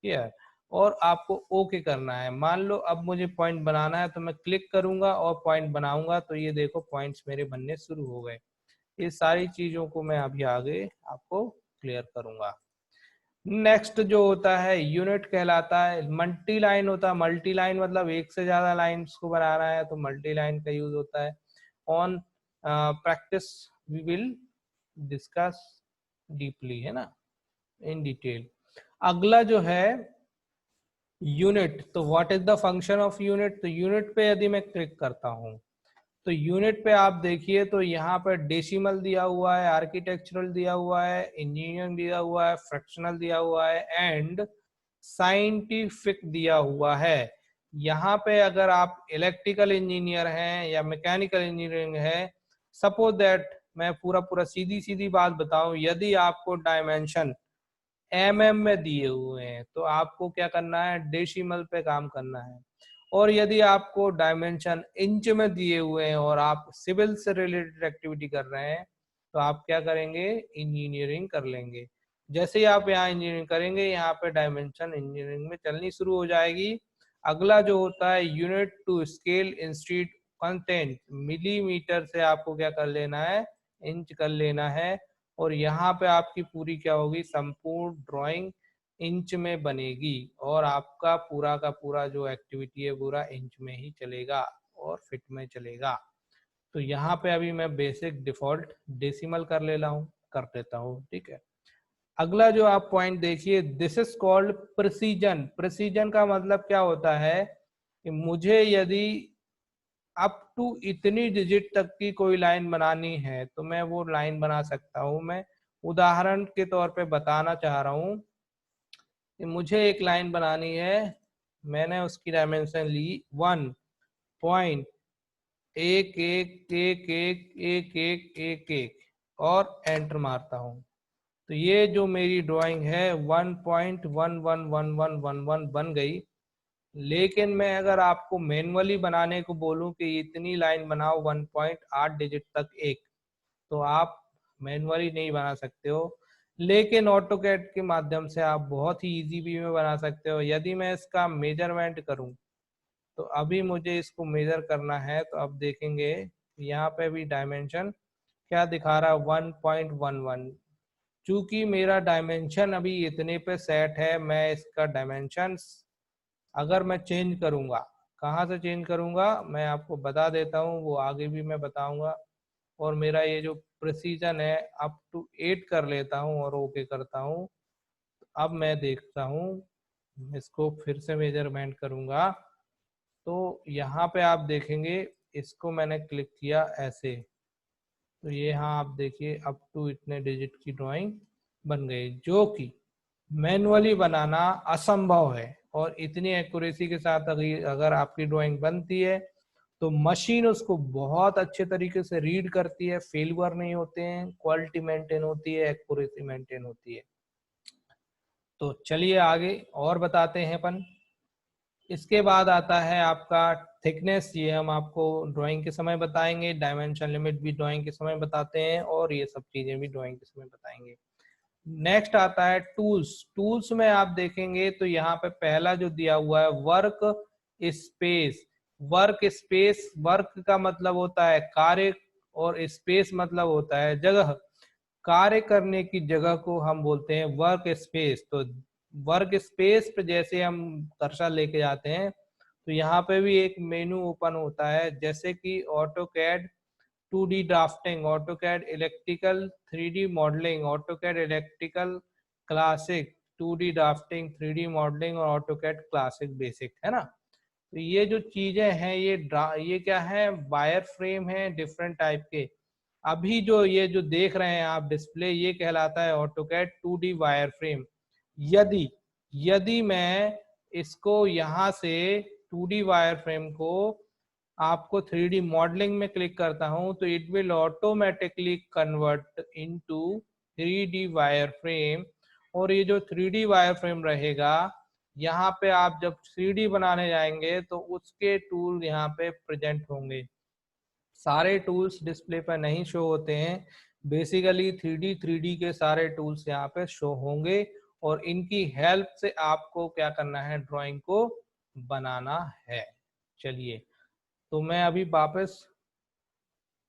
here, और आपको ओके करना है। मान लो अब मुझे पॉइंट बनाना है तो मैं क्लिक करूंगा और पॉइंट बनाऊंगा, तो ये देखो पॉइंट्स मेरे बनने शुरू हो गए। ये सारी चीजों को मैं अभी आगे आपको क्लियर करूंगा। नेक्स्ट जो होता है यूनिट कहलाता है, मल्टी लाइन होता है। मल्टी लाइन मतलब एक से ज्यादा लाइन्स को बना रहा है तो मल्टी लाइन का यूज होता है। On practice we will discuss deeply, है ना, इन डिटेल। अगला जो है यूनिट, तो what is the function of unit. तो यूनिट पे यदि मैं क्लिक करता हूं तो यूनिट पे आप देखिए तो यहाँ पर डेसिमल दिया हुआ है, आर्किटेक्चरल दिया हुआ है, इंजीनियरिंग दिया हुआ है, फ्रैक्शनल दिया हुआ है एंड साइंटिफिक दिया हुआ है। यहाँ पे अगर आप इलेक्ट्रिकल इंजीनियर हैं या मैकेनिकल इंजीनियरिंग है, सपोज दैट मैं पूरा पूरा सीधी सीधी बात बताऊं, यदि आपको डायमेंशन में दिए हुए हैं तो आपको क्या करना है, डेसिमल पे काम करना है। और यदि आपको डायमेंशन इंच में दिए हुए हैं और आप सिविल से रिलेटेड एक्टिविटी कर रहे हैं तो आप क्या करेंगे, इंजीनियरिंग कर लेंगे। जैसे ही आप यहाँ इंजीनियरिंग करेंगे यहाँ पे डायमेंशन इंजीनियरिंग में चलनी शुरू हो जाएगी। अगला जो होता है unit to scale institute content, millimetre से आपको क्या कर लेना है, इंच कर लेना है। और यहाँ पे आपकी पूरी क्या होगी, संपूर्ण ड्राइंग इंच में बनेगी और आपका पूरा का पूरा जो एक्टिविटी है पूरा इंच में ही चलेगा और फिट में चलेगा। तो यहाँ पे अभी मैं बेसिक डिफॉल्ट डेसिमल कर देता हूँ, ठीक है। अगला जो आप पॉइंट देखिए, this is called precision. Precision का मतलब क्या होता है कि मुझे यदि अप टू इतनी डिजिट तक की कोई लाइन बनानी है तो मैं वो लाइन बना सकता हूँ। मैं उदाहरण के तौर पे बताना चाह रहा हूँ कि मुझे एक लाइन बनानी है, मैंने उसकी डायमेंशन ली 1.111111 और एंटर मारता हूँ। तो ये जो मेरी ड्राइंग है 1.111111 बन गई। लेकिन मैं अगर आपको मैनुअली बनाने को बोलूं कि इतनी लाइन बनाओ 1.8 डिजिट तक एक, तो आप मैनुअली नहीं बना सकते हो। लेकिन ऑटोकैड के माध्यम से आप बहुत ही इजी वे में बना सकते हो। यदि मैं इसका मेजरमेंट करूं तो अभी मुझे इसको मेजर करना है तो अब देखेंगे यहाँ पे भी डायमेंशन क्या दिखा रहा है, 1.11। चूंकि मेरा डायमेंशन अभी इतने पे सेट है, मैं इसका डायमेंशन अगर मैं चेंज करूंगा, कहाँ से चेंज करूंगा मैं आपको बता देता हूँ, वो आगे भी मैं बताऊंगा। और मेरा ये जो प्रिसीजन है अप टू 8 कर लेता हूँ और ओके करता हूँ। अब मैं देखता हूँ, इसको फिर से मेजरमेंट करूंगा तो यहाँ पे आप देखेंगे इसको मैंने क्लिक किया ऐसे, तो ये यहाँ आप देखिए अप टू इतने डिजिट की ड्राइंग बन गई, जो कि मैनुअली बनाना असंभव है। और इतनी एक्यूरेसी के साथ अगर आपकी ड्राइंग बनती है तो मशीन उसको बहुत अच्छे तरीके से रीड करती है, फेलियर नहीं होते हैं, क्वालिटी मेंटेन होती है, एक्यूरेसी मेंटेन होती है। तो चलिए आगे और बताते हैं अपन। इसके बाद आता है आपका थिकनेस, ये हम आपको ड्राइंग के समय बताएंगे। डायमेंशन लिमिट भी ड्राइंग के समय बताते हैं और ये सब चीजें भी ड्राइंग के समय बताएंगे। नेक्स्ट आता है टूल्स। टूल्स में आप देखेंगे तो यहाँ पे पहला जो दिया हुआ है work space. Work space, work का मतलब होता है कार्य और स्पेस मतलब होता है जगह। कार्य करने की जगह को हम बोलते हैं वर्क स्पेस। तो वर्क स्पेस पे जैसे हम कर्सर लेके जाते हैं तो यहाँ पे भी एक मेनू ओपन होता है, जैसे कि AutoCAD 2D drafting, AutoCAD electrical 3D modelling, AutoCAD electrical classic 2D drafting 3D modelling और ऑटोकैड क्लासिक बेसिक, है ना। तो ये जो चीजें हैं ये क्या है, वायर फ्रेम है डिफरेंट टाइप के। अभी जो ये जो देख रहे हैं आप डिस्प्ले, ये कहलाता है ऑटोकैड 2D वायर फ्रेम। यदि यदि मैं इसको यहाँ से 2D वायर फ्रेम को आपको 3D मॉडलिंग में क्लिक करता हूं तो it will automatically convert into 3D wire frame. और ये जो 3D वायर फ्रेम रहेगा, यहाँ पे आप जब 3D बनाने जाएंगे तो उसके टूल यहाँ पे प्रेजेंट होंगे। सारे टूल्स डिस्प्ले पर नहीं शो होते हैं, बेसिकली 3D के सारे टूल्स यहाँ पे शो होंगे और इनकी हेल्प से आपको क्या करना है, ड्राइंग को बनाना है। चलिए, तो मैं अभी वापस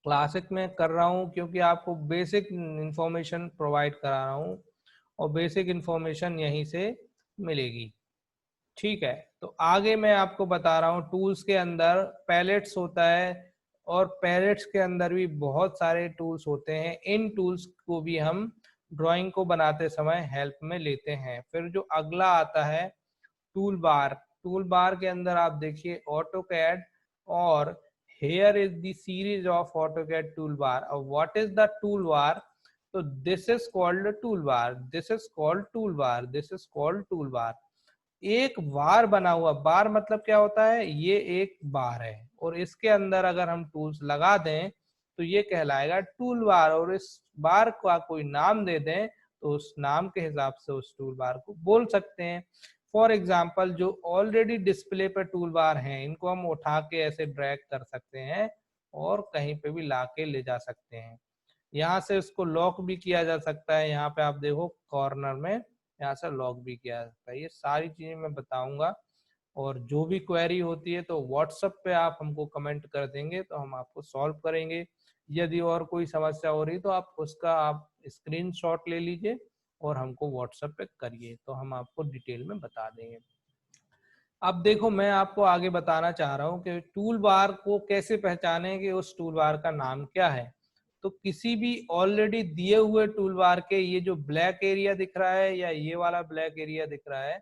क्लासिक में कर रहा हूँ क्योंकि आपको बेसिक इंफॉर्मेशन प्रोवाइड करा रहा हूँ और बेसिक इंफॉर्मेशन यहीं से मिलेगी। ठीक है, तो आगे मैं आपको बता रहा हूँ टूल्स के अंदर पैलेट्स होता है और पैलेट्स के अंदर भी बहुत सारे टूल्स होते हैं। इन टूल्स को भी हम ड्राइंग को बनाते समय हेल्प में लेते हैं। फिर जो अगला आता है टूल बार। टूल बार के अंदर आप देखिए ऑटोकैड और here is the series of AutoCAD toolbar. What is the toolbar? So this is called a toolbar. This is called toolbar. This is called toolbar. एक बार बना हुआ, बार मतलब क्या होता है, ये एक बार है और इसके अंदर अगर हम टूल्स लगा दें तो ये कहलाएगा टूल बार, और इस बार का कोई नाम दे दें तो उस नाम के हिसाब से उस टूल बार को बोल सकते हैं। फॉर एग्जाम्पल जो ऑलरेडी डिस्प्ले पर टूल बार हैं इनको हम उठा के ऐसे ड्रैग कर सकते हैं और कहीं पे भी ला के ले जा सकते हैं। यहाँ से उसको लॉक भी किया जा सकता है, यहाँ पे आप देखो कॉर्नर में यहाँ से लॉक भी किया जा सकता है। ये सारी चीजें मैं बताऊंगा और जो भी क्वेरी होती है तो व्हाट्सएप पे आप हमको कमेंट कर देंगे तो हम आपको सॉल्व करेंगे। यदि और कोई समस्या हो रही तो आप उसका आप स्क्रीनशॉट ले लीजिए और हमको व्हाट्सएप पे करिए तो हम आपको डिटेल में बता देंगे। अब देखो मैं आपको आगे बताना चाह रहा हूँ कि टूल बार को कैसे पहचाने कि उस टूल बार का नाम क्या है। तो किसी भी ऑलरेडी दिए हुए टूल बार के ये जो ब्लैक एरिया दिख रहा है या ये वाला ब्लैक एरिया दिख रहा है,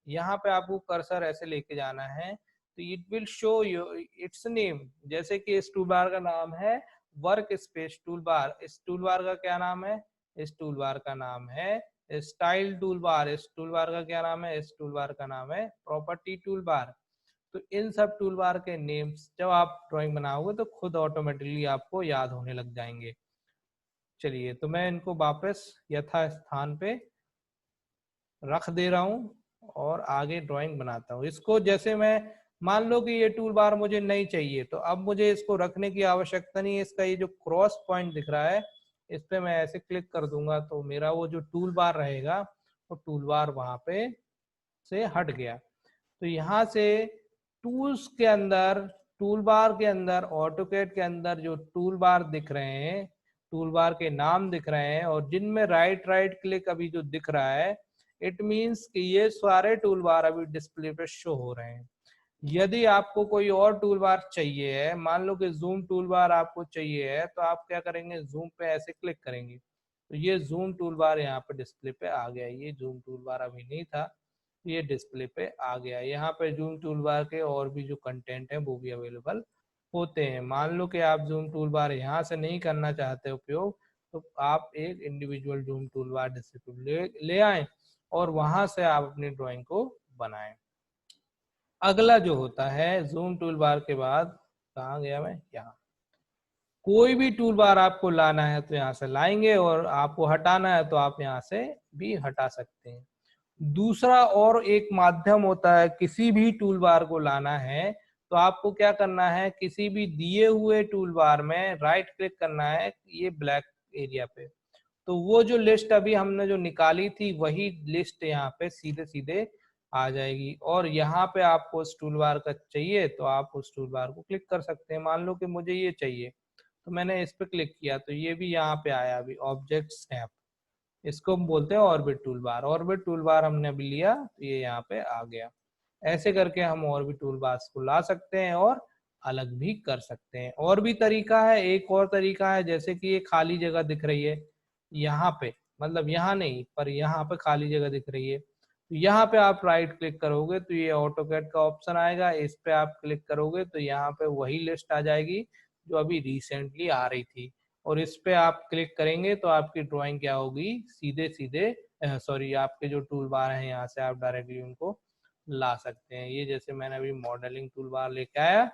यहाँ पे आपको कर्सर ऐसे लेके जाना है तो it will show you it's name. जैसे कि इस टूल बार का नाम है वर्क स्पेस टूल बार। इस टूल बार का क्या नाम है, इस टूल बार का नाम है स्टाइल टूल बार। इस टूल बार का क्या नाम है, इस टूल बार का नाम है प्रॉपर्टी टूल बार। तो इन सब टूल बार के नेम्स जब आप ड्राइंग बनाओगे तो खुद ऑटोमेटिकली आपको याद होने लग जाएंगे। चलिए तो मैं इनको वापस यथा स्थान पे रख दे रहा हूँ और आगे ड्राइंग बनाता हूँ। इसको जैसे मैं मान लो कि ये टूल बार मुझे नहीं चाहिए तो अब मुझे इसको रखने की आवश्यकता नहीं है। इसका ये जो क्रॉस पॉइंट दिख रहा है इस पे मैं ऐसे क्लिक कर दूंगा तो मेरा वो जो टूल बार रहेगा वो टूल बार वहां पे से हट गया। तो यहाँ से टूल्स के अंदर, टूल बार के अंदर, ऑटोकैड के अंदर जो टूल बार दिख रहे हैं, टूल बार के नाम दिख रहे हैं और जिनमें राइट क्लिक अभी जो दिख रहा है, इट मीन्स कि ये सारे टूल बार अभी डिस्प्ले पे शो हो रहे हैं। यदि आपको कोई और टूल बार चाहिए है, मान लो कि जूम टूल बार आपको चाहिए है, तो आप क्या करेंगे, जूम पे ऐसे क्लिक करेंगे तो ये जूम टूल बार यहाँ पे डिस्प्ले पे आ गया। ये जूम टूल बार अभी नहीं था, ये डिस्प्ले पे आ गया। यहाँ पे जूम टूल बार के और भी जो कंटेंट है वो भी अवेलेबल होते हैं। मान लो कि आप जूम टूल बार यहाँ से नहीं करना चाहते उपयोग तो आप एक इंडिविजुअल जूम टूल बार डिस्प्ले ले आए और वहां से आप अपनी ड्राइंग को बनाएं। अगला जो होता है जूम टूल बार के बाद, कहाँ गया मैं, यहाँ कोई भी टूल बार आपको लाना है तो यहाँ से लाएंगे और आपको हटाना है तो आप यहाँ से भी हटा सकते हैं। दूसरा और एक माध्यम होता है, किसी भी टूल बार को लाना है तो आपको क्या करना है, किसी भी दिए हुए टूल बार में राइट क्लिक करना है ये ब्लैक एरिया पे, तो वो जो लिस्ट अभी हमने जो निकाली थी वही लिस्ट यहाँ पे सीधे सीधे आ जाएगी। और यहाँ पे आपको उस टूल बार का चाहिए तो आप उस टूल बार को क्लिक कर सकते हैं। मान लो कि मुझे ये चाहिए तो मैंने इस पे क्लिक किया तो ये भी यहाँ पे आया अभी ऑब्जेक्ट स्नैप, इसको हम बोलते हैं orbit tool bar. Orbit tool बार हमने अभी लिया तो ये यहाँ पे आ गया। ऐसे करके हम और भी टूल बार्स को ला सकते हैं और अलग भी कर सकते हैं। और भी तरीका है, एक और तरीका है, जैसे कि ये खाली जगह दिख रही है यहाँ पे, मतलब यहाँ नहीं पर यहाँ पे खाली जगह दिख रही है, तो यहाँ पे आप राइट क्लिक करोगे तो ये ऑटोकैड का ऑप्शन आएगा, इस पे आप क्लिक करोगे तो यहाँ पे वही लिस्ट आ जाएगी जो अभी रिसेंटली आ रही थी, और इस पे आप क्लिक करेंगे तो आपकी ड्राइंग क्या होगी, सीधे सीधे सॉरी आपके जो टूल बार हैं यहाँ से आप डायरेक्टली उनको ला सकते हैं। ये जैसे मैंने अभी मॉडलिंग टूल बार लेके आया,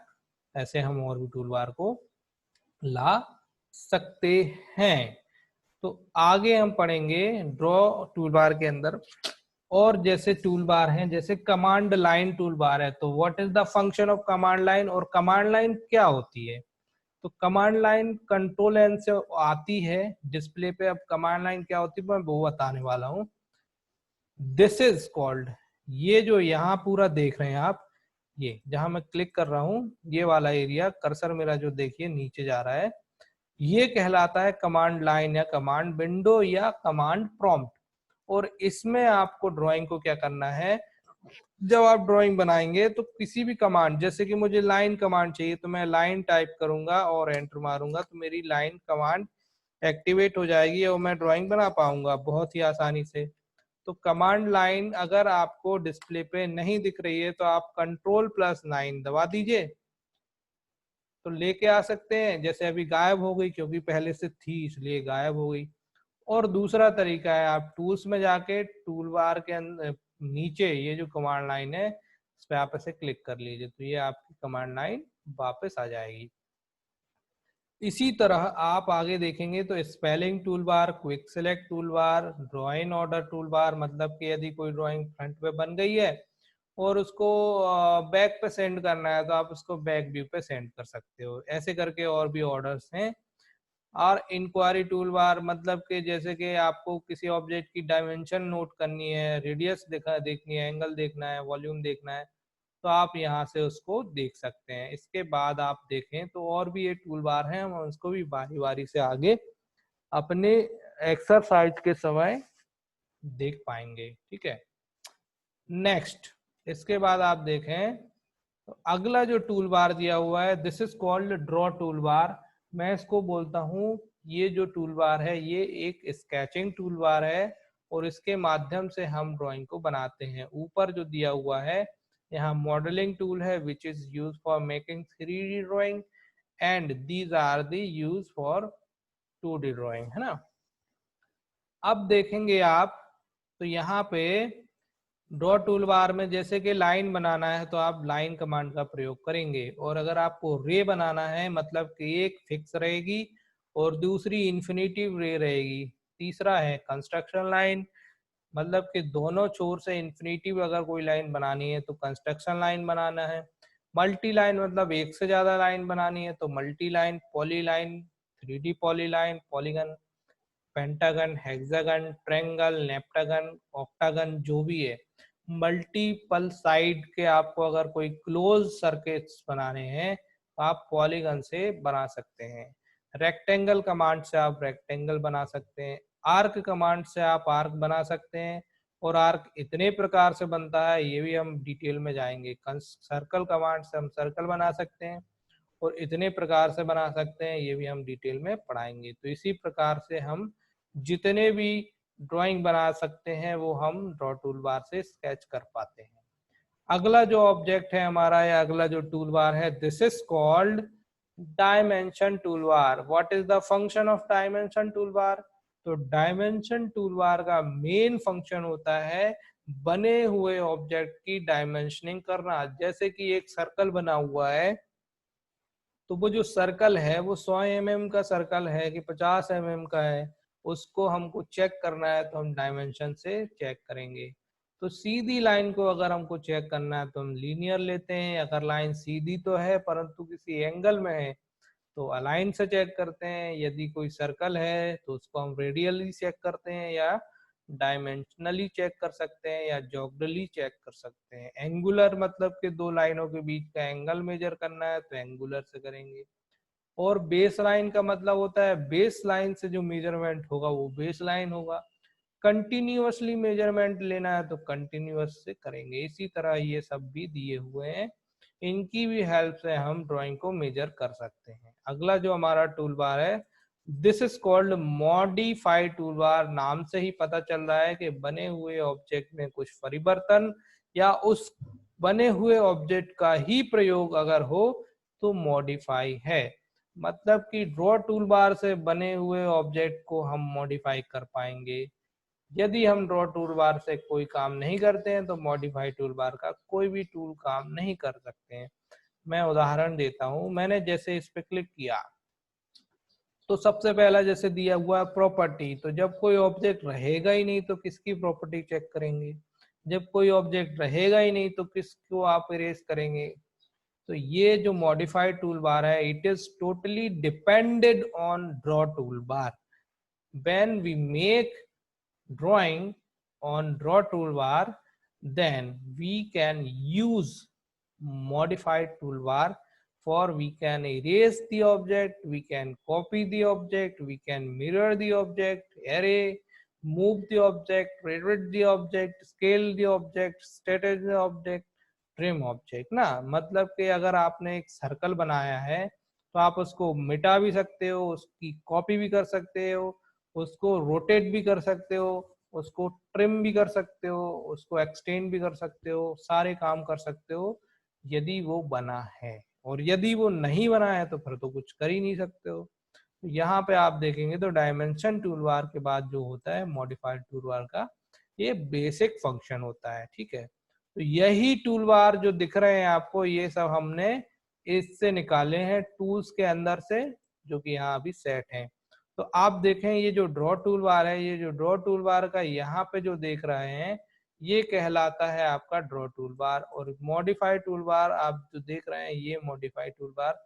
ऐसे हम और भी टूल बार को ला सकते हैं। तो आगे हम पढ़ेंगे ड्रॉ टूल बार के अंदर और जैसे टूल बार हैं, जैसे कमांड लाइन टूल बार है, तो what is the function of command line, और कमांड लाइन क्या होती है। तो कमांड लाइन कंट्रोल एन से आती है डिस्प्ले पे। अब कमांड लाइन क्या होती है मैं वो बताने वाला हूँ। दिस इज कॉल्ड, ये जो यहाँ पूरा देख रहे हैं आप, ये जहां मैं क्लिक कर रहा हूँ ये वाला एरिया, कर्सर मेरा जो देखिए नीचे जा रहा है, ये कहलाता है कमांड लाइन या कमांड विंडो या कमांड प्रॉम्प्ट। और इसमें आपको ड्राइंग को क्या करना है, जब आप ड्राइंग बनाएंगे तो किसी भी कमांड, जैसे कि मुझे लाइन कमांड चाहिए तो मैं लाइन टाइप करूंगा और एंटर मारूंगा तो मेरी लाइन कमांड एक्टिवेट हो जाएगी और मैं ड्राइंग बना पाऊंगा बहुत ही आसानी से। तो कमांड लाइन अगर आपको डिस्प्ले पे नहीं दिख रही है तो आप Ctrl+9 दबा दीजिए तो लेके आ सकते हैं। जैसे अभी गायब हो गई क्योंकि पहले से थी इसलिए गायब हो गई। और दूसरा तरीका है, आप टूल्स में जाके टूल बार के नीचे ये जो कमांड लाइन है इस पे आप ऐसे क्लिक कर लीजिए तो ये आपकी कमांड लाइन वापस आ जाएगी। इसी तरह आप आगे देखेंगे तो spelling tool bar, quick select tool bar, drawing order tool bar, मतलब कि यदि कोई ड्राइंग फ्रंट पे बन गई है और उसको बैक पे सेंड करना है तो आप उसको बैक व्यू पे सेंड कर सकते हो। ऐसे करके और भी ऑर्डर्स हैं। और इंक्वायरी टूल बार, मतलब कि जैसे कि आपको किसी ऑब्जेक्ट की डायमेंशन नोट करनी है, रेडियस देखनी है, एंगल देखना है, वॉल्यूम देखना है तो आप यहाँ से उसको देख सकते हैं। इसके बाद आप देखें तो और भी ये टूल बार हैं, हम उसको भी बारी बारी से आगे अपने एक्सरसाइज के समय देख पाएंगे। ठीक है, नेक्स्ट इसके बाद आप देखें तो अगला जो टूल बार दिया हुआ है this is called draw tool बार। मैं इसको बोलता हूँ, ये जो टूल बार है ये एक स्केचिंग टूल बार है और इसके माध्यम से हम ड्राइंग को बनाते हैं। ऊपर जो दिया हुआ है यहाँ मॉडलिंग टूल है which is use for making 3D drawing and these are the use for 2D drawing, है ना। अब देखेंगे आप तो यहाँ पे ड्रॉ टूल बार में जैसे कि लाइन बनाना है तो आप लाइन कमांड का प्रयोग करेंगे, और अगर आपको रे बनाना है मतलब कि एक फिक्स रहेगी और दूसरी इन्फिनिटिव रे रहेगी। तीसरा है कंस्ट्रक्शन लाइन, मतलब कि दोनों छोर से इन्फिनिटिव अगर कोई लाइन बनानी है तो कंस्ट्रक्शन लाइन बनाना है। मल्टी लाइन मतलब एक से ज्यादा लाइन बनानी है तो multi line. Poly line 3D poly line, polygon, pentagon, hexagon, triangle, heptagon, octagon, जो भी है मल्टीपल साइड के आपको अगर कोई क्लोज सर्किट्स बनाने हैं तो आप पॉलीगन से बना सकते हैं। रेक्टेंगल कमांड से आप रेक्टेंगल बना सकते हैं। आर्क कमांड से आप आर्क बना सकते हैं और आर्क इतने प्रकार से बनता है ये भी हम डिटेल में जाएंगे। सर्कल कमांड से हम सर्कल बना सकते हैं और इतने प्रकार से बना सकते हैं ये भी हम डिटेल में पढ़ाएंगे। तो इसी प्रकार से हम जितने भी ड्राइंग बना सकते हैं वो हम ड्रॉ टूल बार से स्केच कर पाते हैं। अगला जो ऑब्जेक्ट है हमारा या अगला जो टूल बार है this is called dimension tool bar. What is the function of dimension tool bar? तो डायमेंशन टूल बार का मेन फंक्शन होता है बने हुए ऑब्जेक्ट की डायमेंशनिंग करना। जैसे कि एक सर्कल बना हुआ है तो वो जो सर्कल है वो 100 mm का सर्कल है कि 50 mm का है, उसको हमको चेक करना है तो हम डायमेंशन से चेक करेंगे। तो सीधी लाइन को अगर हमको चेक करना है तो हम लीनियर लेते हैं। अगर लाइन सीधी तो है परंतु किसी एंगल में है तो अलाइन से चेक करते हैं। यदि कोई सर्कल है तो उसको हम रेडियली चेक करते हैं या डायमेंशनली चेक कर सकते हैं या जोग्रली चेक कर सकते हैं। एंगुलर मतलब कि दो लाइनों के बीच का एंगल मेजर करना है तो एंगुलर से करेंगे। और बेस लाइन का मतलब होता है बेस लाइन से जो मेजरमेंट होगा वो बेस लाइन होगा। कंटिन्यूअसली मेजरमेंट लेना है तो कंटिन्यूअस से करेंगे। इसी तरह ये सब भी दिए हुए हैं, इनकी भी हेल्प से हम ड्राइंग को मेजर कर सकते हैं। अगला जो हमारा टूल बार है this is called modify tool bar. नाम से ही पता चल रहा है कि बने हुए ऑब्जेक्ट में कुछ परिवर्तन या उस बने हुए ऑब्जेक्ट का ही प्रयोग अगर हो तो मॉडिफाई है। मतलब कि ड्रॉ टूल बार से बने हुए ऑब्जेक्ट को हम मॉडिफाई कर पाएंगे। यदि हम ड्रॉ टूल बार से कोई काम नहीं करते हैं तो मॉडिफाई टूल बार का कोई भी टूल काम नहीं कर सकते हैं। मैं उदाहरण देता हूं, मैंने जैसे इस पे क्लिक किया तो सबसे पहला जैसे दिया हुआ है प्रॉपर्टी, तो जब कोई ऑब्जेक्ट रहेगा ही नहीं तो किसकी प्रॉपर्टी चेक करेंगे? जब कोई ऑब्जेक्ट रहेगा ही नहीं तो किसको आप इरेज करेंगे? तो ये जो मॉडिफाइड टूल बार है it is totally depended on draw tool bar. When we make drawing on draw tool bar then we can use modified toolbar for we can erase the object, we can copy the object, we can mirror the object, array, move the object, rotate the object, scale the object, stretch the object, trim object ना। मतलब कि अगर आपने एक circle बनाया है तो आप उसको मिटा भी सकते हो, उसकी कॉपी भी कर सकते हो, उसको रोटेट भी कर सकते हो, उसको ट्रिम भी कर सकते हो, उसको एक्सटेंड भी कर सकते हो, सारे काम कर सकते हो यदि वो बना है। और यदि वो नहीं बना है तो फिर तो कुछ कर ही नहीं सकते हो। यहाँ पे आप देखेंगे तो डायमेंशन टूलबार के बाद जो होता है मॉडिफाइड टूलबार का, ये बेसिक फंक्शन होता है, ठीक है। तो यही टूलबार जो दिख रहे हैं आपको, ये सब हमने इससे निकाले हैं टूल्स के अंदर से, जो कि यहाँ अभी सेट हैं। तो आप देखें ये जो ड्रॉ टूलबार है, ये जो ड्रॉ टूलबार का यहाँ पे जो देख रहे हैं ये कहलाता है आपका ड्रॉ टूलबार। और मॉडिफाइड टूलबार आप जो देख रहे हैं ये मॉडिफाइड टूलबार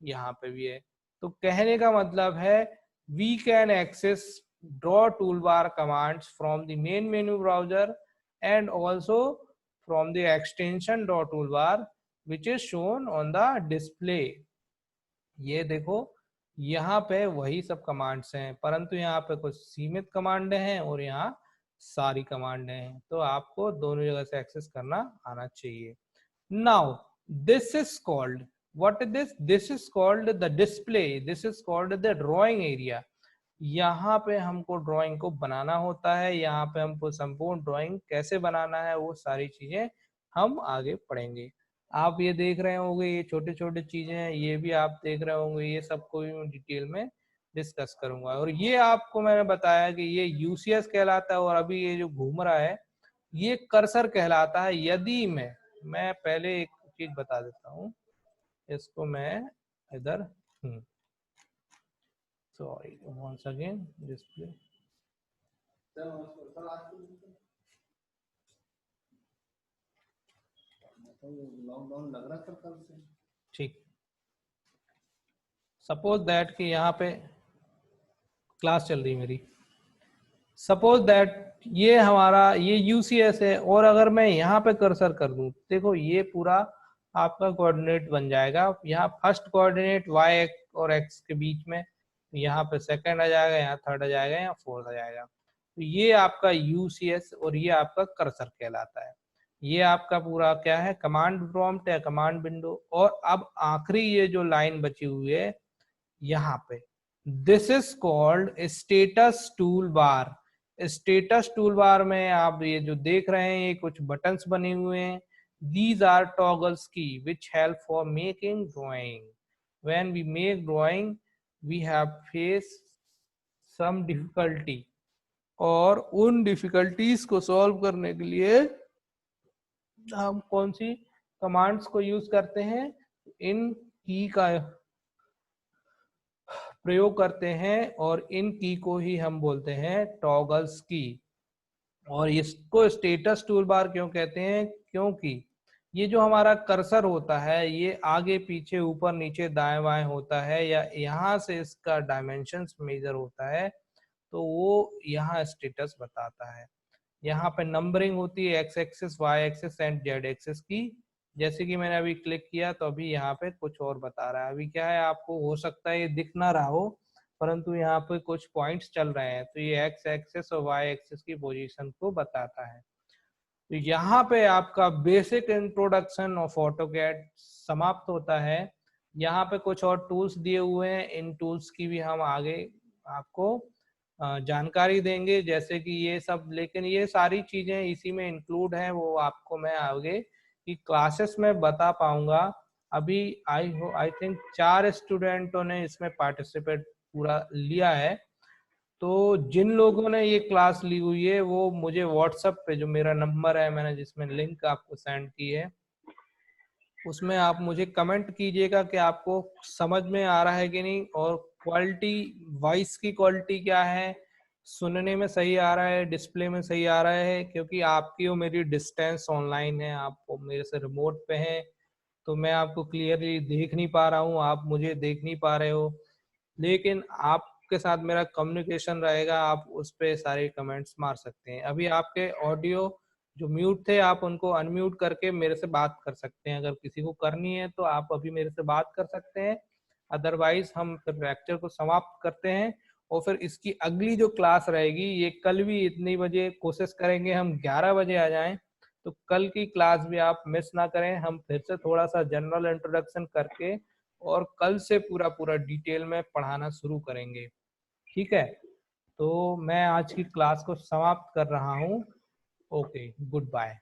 यहाँ पे भी है। तो कहने का मतलब है we can access draw toolbar commands from the main menu browser and also from the extension draw toolbar which is shown on the display. ये देखो यहाँ पे वही सब कमांड्स हैं, परंतु यहाँ पे कुछ सीमित कमांड हैं और यहाँ सारी कमांड हैं। तो आपको दोनों जगह से एक्सेस करना आना चाहिए। Now this is called, what is this is called the display, this is called the drawing area। यहाँ पे हमको ड्राइंग को बनाना होता है, यहाँ पे हमको संपूर्ण ड्राइंग कैसे बनाना है वो सारी चीजें हम आगे पढ़ेंगे। आप ये देख रहे होंगे ये छोटे छोटे चीजें हैं, ये भी आप देख रहे होंगे, ये सबको भी मैं डिटेल में डिस्कस करूंगा। और ये आपको मैंने बताया कि ये यूसीएस कहलाता है, और अभी ये जो घूम रहा है ये कर्सर कहलाता है। यदि मैं पहले एक चीज बता देता हूँ, इसको मैं इधर sorry once again display, lockdown लग रहा था कल से, ठीक। सपोज दैट कि यहाँ पे क्लास चल रही मेरी, सपोज दैट ये हमारा ये यूसीएस है, और अगर मैं यहाँ पे कर्सर कर दूं, देखो ये पूरा आपका कोऑर्डिनेट बन जाएगा। यहाँ फर्स्ट कोऑर्डिनेट y और x के बीच में, यहाँ पे सेकंड आ जाएगा, यहाँ थर्ड आ जाएगा, यहाँ फोर्थ आ जाएगा। तो ये आपका यूसीएस और ये आपका कर्सर कहलाता है। ये आपका पूरा क्या है, कमांड प्रॉम्प्ट या कमांड विंडो। और अब आखिरी ये जो लाइन बची हुई है यहाँ पे, this is called status tool bar. Status tool bar में आप ये जो देख रहे हैं ये कुछ बटन्स बने हुए हैं। These are toggles key which help for making drawing. When we make drawing, we have faced some difficulty, और उन डिफिकल्टीज को सॉल्व करने के लिए हम कौन सी कमांड्स को यूज करते हैं, इन की का प्रयोग करते हैं, और इन की को ही हम बोलते हैं टॉगल्स की। और इसको स्टेटस टूल बार क्यों कहते हैं, क्योंकि ये जो हमारा कर्सर होता है ये आगे पीछे ऊपर नीचे दाएं बाएं होता है, या यहाँ से इसका डायमेंशंस मेजर होता है, तो वो यहाँ स्टेटस बताता है। यहाँ पे नंबरिंग होती है X axis, Y axis and Z axis की। जैसे कि मैंने अभी क्लिक किया तो अभी यहाँ पे कुछ और बता रहा है। अभी क्या है, आपको हो सकता है ये दिख ना रहा हो, परंतु यहाँ पे कुछ पॉइंट्स चल रहे हैं, तो ये एक्स एक्सिस और वाई एक्सिस की पोजीशन को बताता है। तो यहाँ पे आपका बेसिक इंट्रोडक्शन ऑफ ऑटोकैड समाप्त होता है। यहाँ पे कुछ और टूल्स दिए हुए हैं, इन टूल्स की भी हम आगे आपको जानकारी देंगे, जैसे कि ये सब, लेकिन ये सारी चीजें इसी में इंक्लूड हैं, वो आपको मैं आगे की क्लासेस में बता पाऊंगा। अभी आई थिंक 4 स्टूडेंटों ने इसमें पार्टिसिपेट पूरा लिया है। तो जिन लोगों ने ये क्लास ली हुई है वो मुझे व्हाट्सएप पे, जो मेरा नंबर है मैंने जिसमें लिंक आपको सेंड की है, उसमें आप मुझे कमेंट कीजिएगा कि आपको समझ में आ रहा है कि नहीं, और क्वालिटी, वॉइस की क्वालिटी क्या है, सुनने में सही आ रहा है, डिस्प्ले में सही आ रहा है। क्योंकि आपकी और मेरी डिस्टेंस ऑनलाइन है, आप मेरे से रिमोट पे हैं, तो मैं आपको क्लियरली देख नहीं पा रहा हूँ, आप मुझे देख नहीं पा रहे हो, लेकिन आपके साथ मेरा कम्युनिकेशन रहेगा, आप उस पर सारे कमेंट्स मार सकते हैं। अभी आपके ऑडियो जो म्यूट थे आप उनको अनम्यूट करके मेरे से बात कर सकते हैं। अगर किसी को करनी है तो आप अभी मेरे से बात कर सकते हैं, अदरवाइज हम फिर लेक्चर को समाप्त करते हैं। और फिर इसकी अगली जो क्लास रहेगी ये कल भी इतनी बजे कोशिश करेंगे हम 11 बजे आ जाएं, तो कल की क्लास भी आप मिस ना करें। हम फिर से थोड़ा सा जनरल इंट्रोडक्शन करके और कल से पूरा पूरा डिटेल में पढ़ाना शुरू करेंगे, ठीक है। तो मैं आज की क्लास को समाप्त कर रहा हूँ। Okay, good bye.